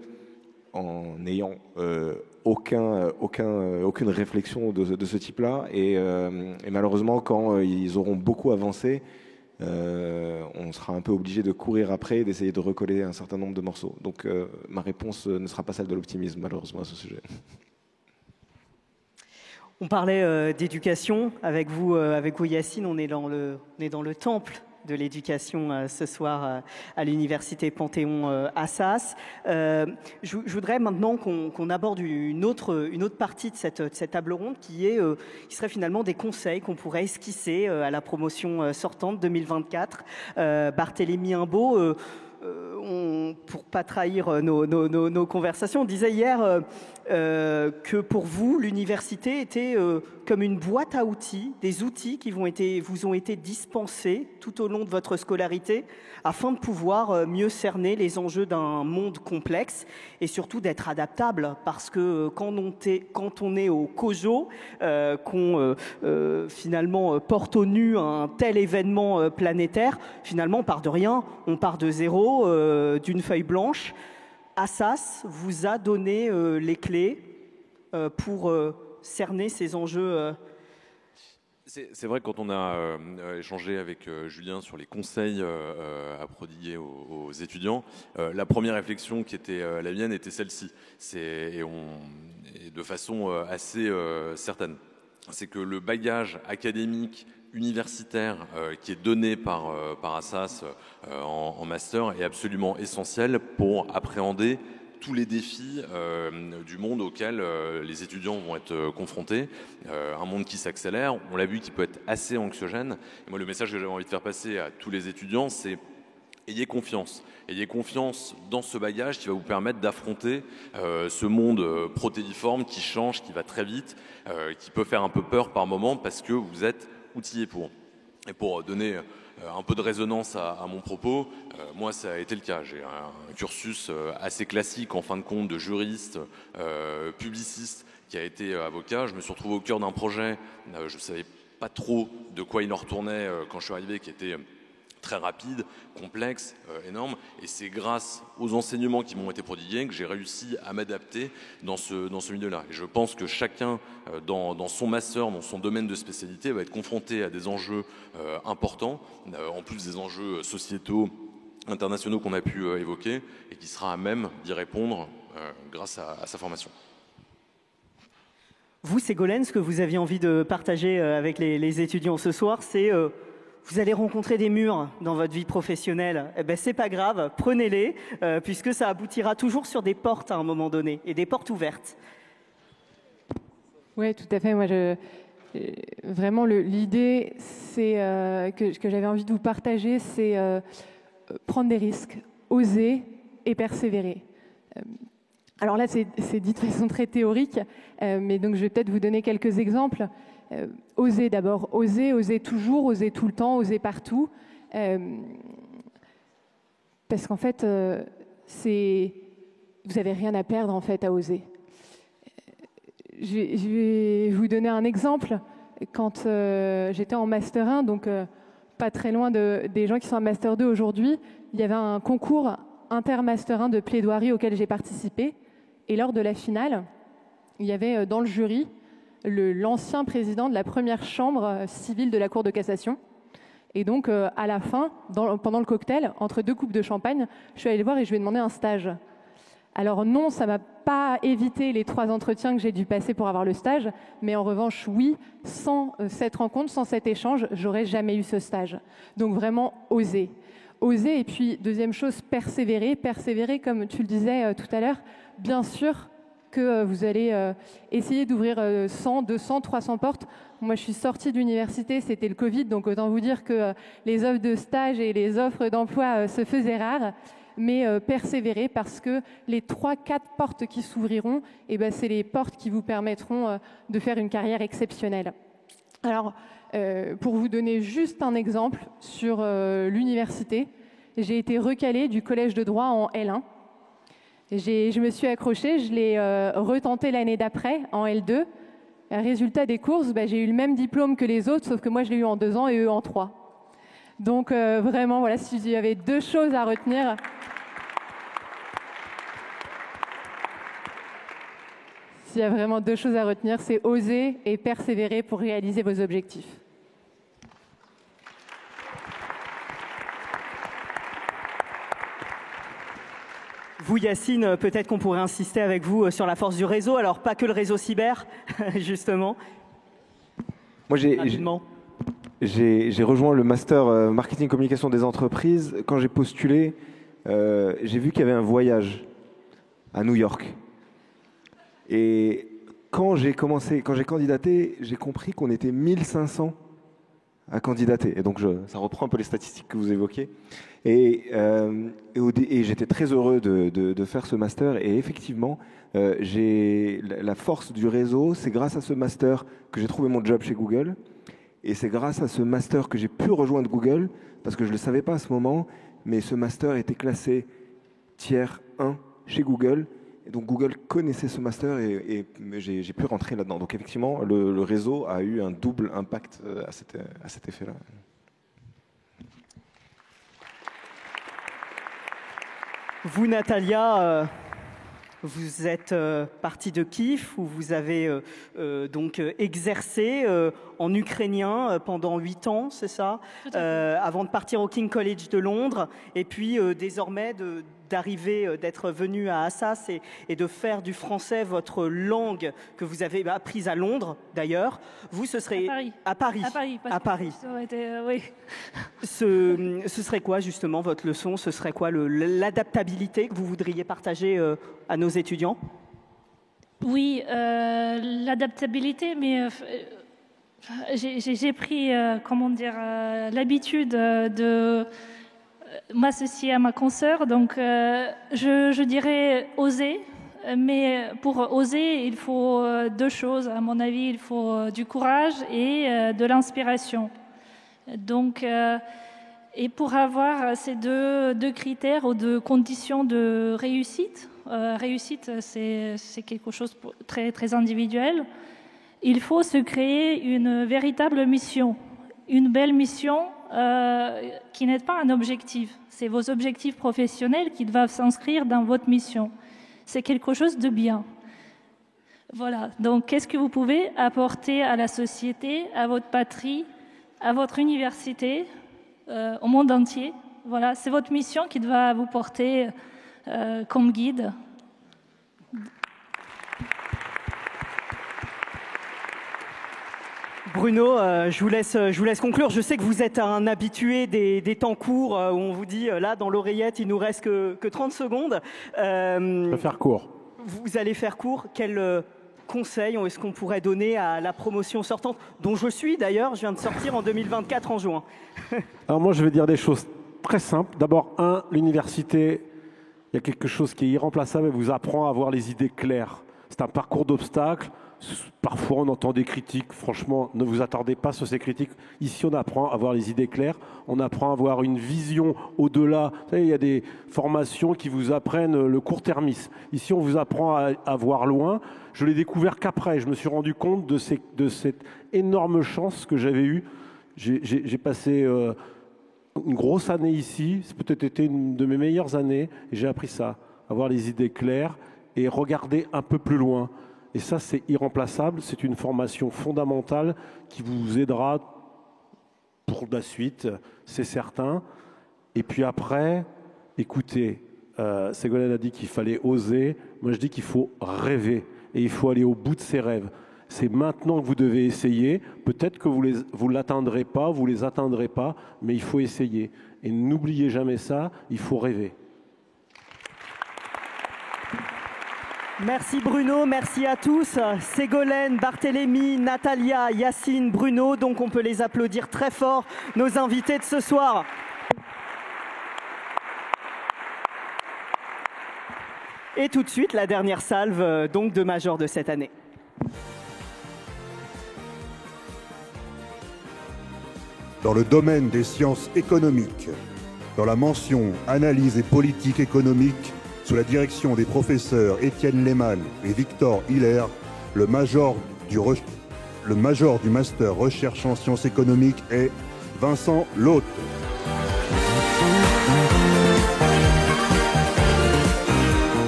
en n'ayant aucune réflexion de ce type-là. Et malheureusement, quand ils auront beaucoup avancé, on sera un peu obligé de courir après et d'essayer de recoller un certain nombre de morceaux. Donc ma réponse ne sera pas celle de l'optimisme, malheureusement, à ce sujet. On parlait d'éducation avec vous, Yacine. On est dans le temple de l'éducation ce soir à l'université Panthéon-Assas. Je voudrais maintenant qu'on aborde une autre partie de cette table ronde qui serait finalement des conseils qu'on pourrait esquisser à la promotion sortante 2024. Barthélémy Imbaud, pour pas trahir nos conversations, on disait hier que pour vous, l'université était comme une boîte à outils, des outils qui vous ont été dispensés tout au long de votre scolarité afin de pouvoir mieux cerner les enjeux d'un monde complexe et surtout d'être adaptable, parce que quand on est au COJO, qu'on finalement porte au nu un tel événement planétaire, finalement on part de rien, on part de zéro, d'une feuille blanche. Assas vous a donné les clés pour cerner ces enjeux. C'est vrai que quand on a échangé avec Julien sur les conseils à prodiguer aux étudiants, la première réflexion qui était la mienne était celle-ci, et de façon assez certaine. C'est que le bagage académique, universitaire qui est donné par Assas en master est absolument essentiel pour appréhender tous les défis du monde auquel les étudiants vont être confrontés. Un monde qui s'accélère, on l'a vu, qui peut être assez anxiogène. Et moi, le message que j'avais envie de faire passer à tous les étudiants, c'est ayez confiance. Ayez confiance dans ce bagage qui va vous permettre d'affronter ce monde protéiforme qui change, qui va très vite, qui peut faire un peu peur par moment parce que vous êtes outillé pour. Et pour donner un peu de résonance à mon propos, moi ça a été le cas. J'ai un cursus assez classique en fin de compte de juriste, publiciste qui a été avocat. Je me suis retrouvé au cœur d'un projet, je ne savais pas trop de quoi il en retournait quand je suis arrivé, qui était très rapide, complexe, énorme. Et c'est grâce aux enseignements qui m'ont été prodigués que j'ai réussi à m'adapter dans ce milieu-là. Et je pense que chacun, dans son master, dans son domaine de spécialité, va être confronté à des enjeux importants, en plus des enjeux sociétaux, internationaux qu'on a pu évoquer, et qui sera à même d'y répondre grâce à sa formation. Vous, Ségolène, ce que vous aviez envie de partager avec les étudiants ce soir, c'est... vous allez rencontrer des murs dans votre vie professionnelle. Eh ben, c'est pas grave, prenez-les, puisque ça aboutira toujours sur des portes à un moment donné, et des portes ouvertes. Oui, tout à fait. Moi, vraiment, l'idée que j'avais envie de vous partager, c'est prendre des risques, oser et persévérer. Alors là, c'est dit de façon très théorique, mais donc je vais peut-être vous donner quelques exemples. Oser d'abord, oser toujours, oser tout le temps, oser partout. Parce qu'en fait, vous n'avez rien à perdre en fait à oser. Je vais vous donner un exemple. Quand j'étais en Master 1, donc pas très loin des gens qui sont en Master 2 aujourd'hui, il y avait un concours inter-Master 1 de plaidoirie auquel j'ai participé. Et lors de la finale, il y avait dans le jury l'ancien président de la première chambre civile de la Cour de cassation. Et donc, à la fin, pendant le cocktail, entre deux coupes de champagne, je suis allée le voir et je lui ai demandé un stage. Alors non, ça ne m'a pas évité les 3 entretiens que j'ai dû passer pour avoir le stage, mais en revanche, oui, sans cette rencontre, sans cet échange, j'aurais jamais eu ce stage. Donc vraiment, oser. Oser, et puis deuxième chose, persévérer. Persévérer, comme tu le disais tout à l'heure, bien sûr, que vous allez essayer d'ouvrir 100, 200, 300 portes. Moi, je suis sortie de l'université, c'était le Covid, donc autant vous dire que les offres de stage et les offres d'emploi se faisaient rares. Mais persévérer parce que les 3-4 portes qui s'ouvriront, c'est les portes qui vous permettront de faire une carrière exceptionnelle. Alors, pour vous donner juste un exemple sur l'université, j'ai été recalée du collège de droit en L1. Je me suis accrochée, je l'ai retenté l'année d'après en L2. Résultat des courses, j'ai eu le même diplôme que les autres, sauf que moi je l'ai eu en 2 ans et eux en 3. Donc vraiment, voilà, s'il y avait 2 choses à retenir. S'il y a vraiment 2 choses à retenir, c'est oser et persévérer pour réaliser vos objectifs. Vous, Yacine, peut-être qu'on pourrait insister avec vous sur la force du réseau. Alors, pas que le réseau cyber, justement. Moi, j'ai rejoint le master marketing communication des entreprises. Quand j'ai postulé, j'ai vu qu'il y avait un voyage à New York. Et quand j'ai candidaté, j'ai compris qu'on était 1500 à candidater. Et donc, ça reprend un peu les statistiques que vous évoquiez. Et j'étais très heureux de faire ce master. Et effectivement, j'ai la force du réseau. C'est grâce à ce master que j'ai trouvé mon job chez Google. Et c'est grâce à ce master que j'ai pu rejoindre Google, parce que je ne le savais pas à ce moment, mais ce master était classé tiers 1 chez Google. Et donc Google connaissait ce master et j'ai pu rentrer là-dedans. Donc effectivement, le réseau a eu un double impact à cet effet-là. Vous, Natalia, vous êtes partie de Kiev, où vous avez donc exercé en ukrainien pendant 8 ans, c'est ça, avant de partir au King College de Londres, et puis désormais d'arriver, d'être venu à Assas et de faire du français votre langue que vous avez apprise à Londres, d'ailleurs. Vous, ce serait... À Paris. À Paris. Ça aurait été, oui. Ce serait quoi, justement, votre leçon? Ce serait quoi l'adaptabilité que vous voudriez partager à nos étudiants? Oui, l'adaptabilité, mais j'ai pris, l'habitude de m'associer à ma consoeur, donc je dirais oser, mais pour oser, il faut 2 choses, à mon avis, il faut du courage et de l'inspiration. Donc, et pour avoir ces deux critères ou 2 conditions de réussite, c'est quelque chose de très, très individuel, il faut se créer une véritable mission, une belle mission qui n'est pas un objectif. C'est vos objectifs professionnels qui doivent s'inscrire dans votre mission. C'est quelque chose de bien. Voilà. Donc, qu'est-ce que vous pouvez apporter à la société, à votre patrie, à votre université, au monde entier? Voilà. C'est votre mission qui doit vous porter comme guide. Bruno, je vous laisse conclure. Je sais que vous êtes un habitué des temps courts où on vous dit, là, dans l'oreillette, il nous reste que 30 secondes. Je vais faire court. Vous allez faire court. Quel conseil est-ce qu'on pourrait donner à la promotion sortante, dont je suis d'ailleurs, je viens de sortir en 2024 en juin? Alors moi, je vais dire des choses très simples. D'abord, l'université, il y a quelque chose qui est irremplaçable, elle vous apprend à avoir les idées claires. C'est un parcours d'obstacles. Parfois, on entend des critiques. Franchement, ne vous attardez pas sur ces critiques. Ici, on apprend à avoir les idées claires. On apprend à avoir une vision au-delà. Vous savez, il y a des formations qui vous apprennent le court-termisme. Ici, on vous apprend à voir loin. Je l'ai découvert qu'après. Je me suis rendu compte de cette énorme chance que j'avais eue. J'ai passé une grosse année ici. C'est peut-être été une de mes meilleures années. Et j'ai appris ça, avoir les idées claires et regarder un peu plus loin. Et ça, c'est irremplaçable. C'est une formation fondamentale qui vous aidera pour la suite, c'est certain. Et puis après, écoutez, Ségolène a dit qu'il fallait oser. Moi, je dis qu'il faut rêver et il faut aller au bout de ses rêves. C'est maintenant que vous devez essayer. Peut-être que vous l'atteindrez pas, vous les atteindrez pas, mais il faut essayer. Et n'oubliez jamais ça, il faut rêver. Merci Bruno, merci à tous. Ségolène, Barthélémy, Natalia, Yacine, Bruno. Donc on peut les applaudir très fort, nos invités de ce soir. Et tout de suite, la dernière salve donc de major de cette année. Dans le domaine des sciences économiques, dans la mention Analyse et politique économique, sous la direction des professeurs Étienne Lehmann et Victor Hiller, le major du master recherche en sciences économiques est Vincent Lhote.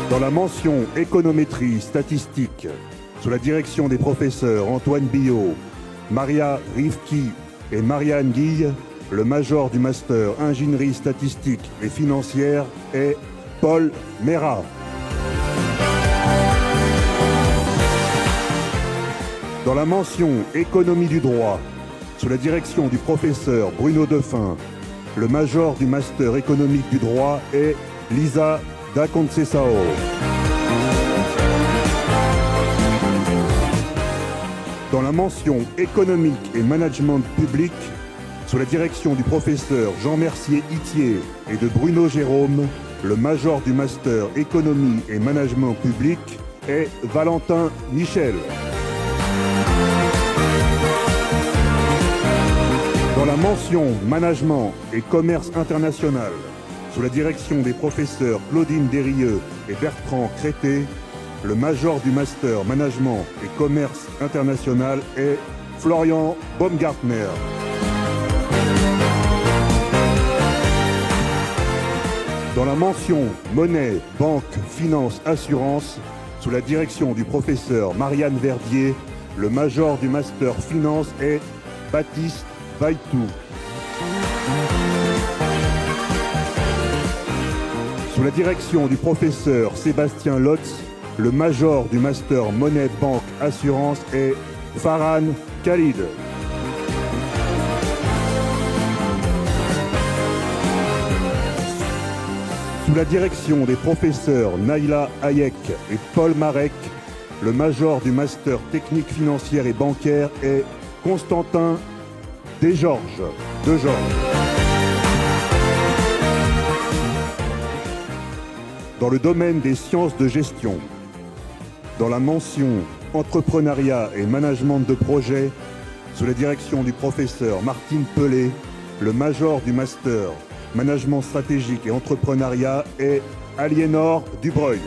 Dans la mention économétrie statistique, sous la direction des professeurs Antoine Billot, Maria Rivki et Marianne Guille, le major du master ingénierie statistique et financière est Paul Mera. Dans la mention économie du droit, sous la direction du professeur Bruno Defin, le major du master économique du droit est Lisa Da Conceição. Dans la mention économique et management public, sous la direction du professeur Jean-Mercier Itier et de Bruno Jérôme, le major du master économie et management public est Valentin Michel. Dans la mention management et commerce international, sous la direction des professeurs Claudine Desrieux et Bertrand Crété, le major du master management et commerce international est Florian Baumgartner. Dans la mention monnaie, banque, finance, assurance, sous la direction du professeur Marianne Verdier, le major du master finance est Baptiste Vaitou. Sous la direction du professeur Sébastien Lotz, le major du master monnaie, banque, assurance est Farhan Khalid. Sous la direction des professeurs Naïla Hayek et Paul Marek, le major du master technique financière et bancaire est Constantin Desgeorges. Dans le domaine des sciences de gestion, dans la mention entrepreneuriat et management de projet, sous la direction du professeur Martine Pelé, le major du master management stratégique et entrepreneuriat est Aliénor Dubreuil.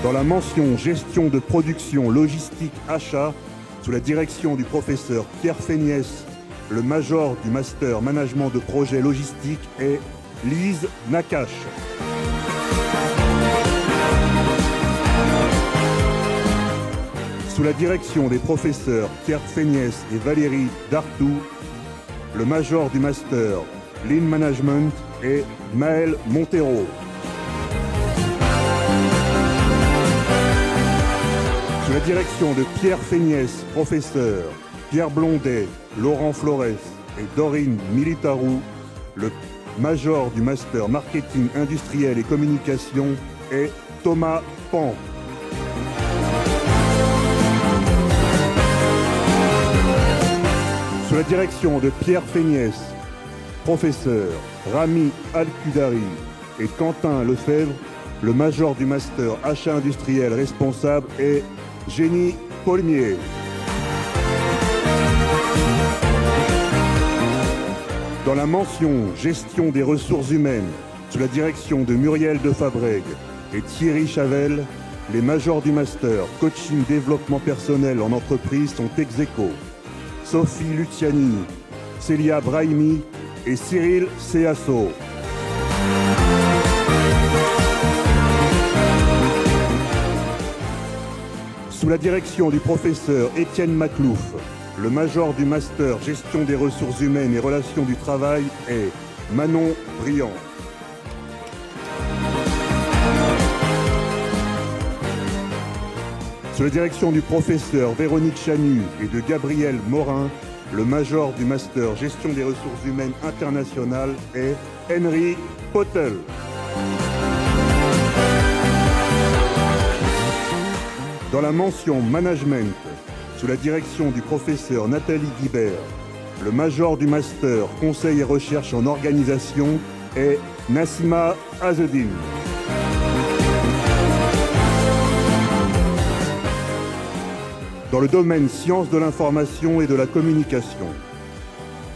Dans la mention gestion de production, logistique, achat, sous la direction du professeur Pierre Féniès, le major du master management de projet logistique est Lise Nakache. Sous la direction des professeurs Pierre Féniès et Valérie Dartou, le major du master Lean Management est Maël Montero. Sous la direction de Pierre Féniès, professeur, Pierre Blondet, Laurent Flores et Dorine Militarou, le major du master marketing industriel et communication est Thomas Pan. Sous la direction de Pierre Féniès, professeur, Rami Al-Kudari et Quentin Lefebvre, le major du master achat industriel responsable est Génie Paulmier. Dans la mention gestion des ressources humaines, sous la direction de Muriel Defabrègue et Thierry Chavel, les majors du master coaching développement personnel en entreprise sont ex aequo. Sophie Luciani, Célia Brahimi et Cyril Seasso. Sous la direction du professeur Étienne Maclouf, le major du master gestion des ressources humaines et relations du travail est Manon Briand. Sous la direction du professeur Véronique Chanu et de Gabriel Morin, le major du master gestion des ressources humaines internationales est Henry Potel. Dans la mention Management, sous la direction du professeur Nathalie Guibert, le major du master Conseil et recherche en organisation est Nassima Azzedine. Dans le domaine sciences de l'information et de la communication,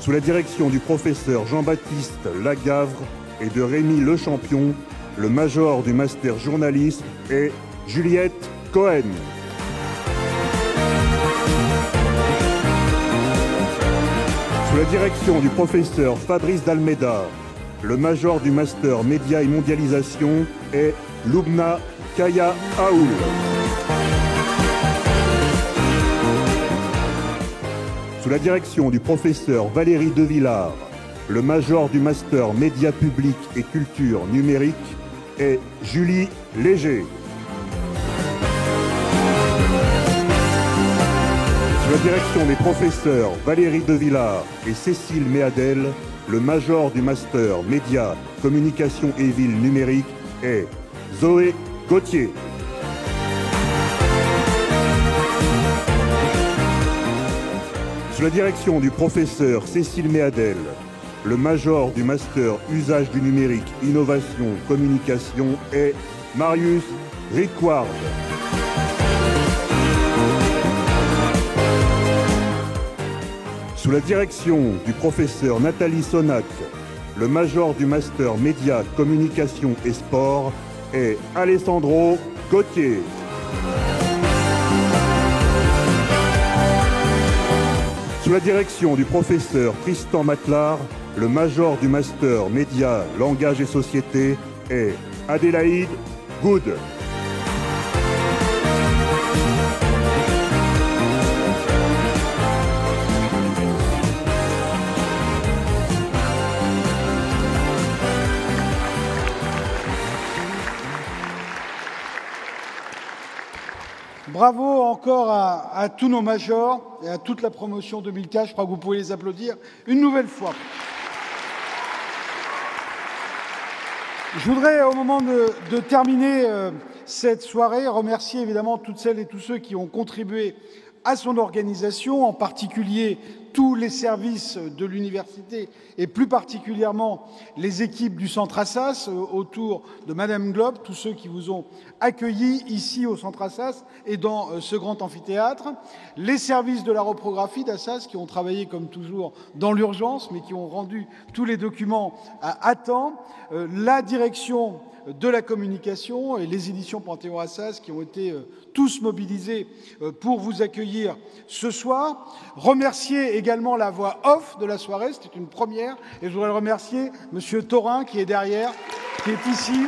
sous la direction du professeur Jean-Baptiste Lagavre et de Rémi Lechampion, le major du master journalisme est Juliette Cohen. Sous la direction du professeur Fabrice Dalmeda, le major du master médias et mondialisation est Loubna Kaya Aoul. Sous la direction du professeur Valérie Devillard, le major du master médias publics et culture numérique est Julie Léger. Sous la direction des professeurs Valérie Devillard et Cécile Méadel, le major du master médias, communication et ville numérique est Zoé Gauthier. Sous la direction du professeur Cécile Méadel, le major du master usage du numérique, innovation, communication est Marius Rickward. Sous la direction du professeur Nathalie Sonac, le major du master médias, communication et sport est Alessandro Gauthier. Sous la direction du professeur Tristan Matlard, le major du master médias, langage et société est Adélaïde Good. Bravo encore à tous nos majors et à toute la promotion 2004. Je crois que vous pouvez les applaudir une nouvelle fois. Je voudrais, au moment de terminer cette soirée, remercier évidemment toutes celles et tous ceux qui ont contribué à son organisation, en particulier tous les services de l'université et plus particulièrement les équipes du Centre Assas autour de Madame Globe, tous ceux qui vous ont accueillis ici au Centre Assas et dans ce grand amphithéâtre, les services de la reprographie d'Assas qui ont travaillé comme toujours dans l'urgence mais qui ont rendu tous les documents à temps, la direction de la communication et les éditions Panthéon-Assas qui ont été tous mobilisés pour vous accueillir ce soir. Remercier également la voix off de la soirée, c'était une première, et je voudrais remercier Monsieur Thorin qui est derrière, qui est ici.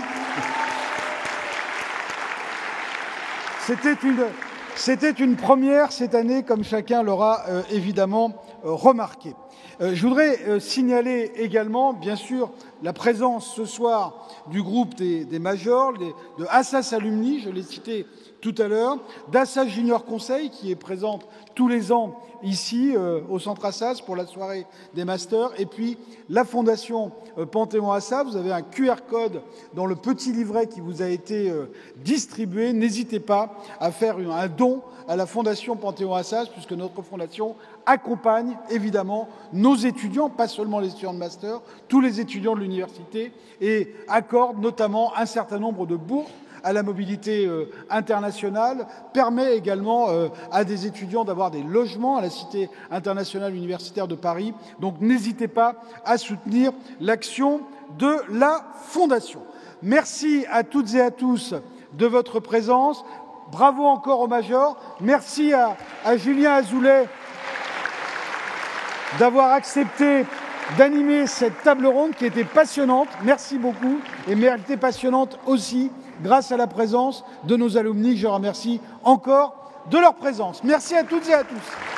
C'était une première cette année, comme chacun l'aura évidemment remarqué. Je voudrais signaler également, bien sûr, la présence ce soir du groupe des majors, de Assas Alumni, je l'ai cité tout à l'heure, d'Assas Junior Conseil, qui est présente tous les ans ici au Centre Assas pour la soirée des masters, et puis la Fondation Panthéon-Assas. Vous avez un QR code dans le petit livret qui vous a été distribué. N'hésitez pas à faire un don à la Fondation Panthéon-Assas, puisque notre fondation accompagne évidemment nos étudiants, pas seulement les étudiants de master, tous les étudiants de l'université, et accorde notamment un certain nombre de bourses à la mobilité internationale, permet également à des étudiants d'avoir des logements à la Cité internationale universitaire de Paris. Donc n'hésitez pas à soutenir l'action de la Fondation. Merci à toutes et à tous de votre présence. Bravo encore aux majors. Merci à Julien Azoulay d'avoir accepté d'animer cette table ronde qui était passionnante. Merci beaucoup. Et mais elle était passionnante aussi grâce à la présence de nos alumni. Je remercie encore de leur présence. Merci à toutes et à tous.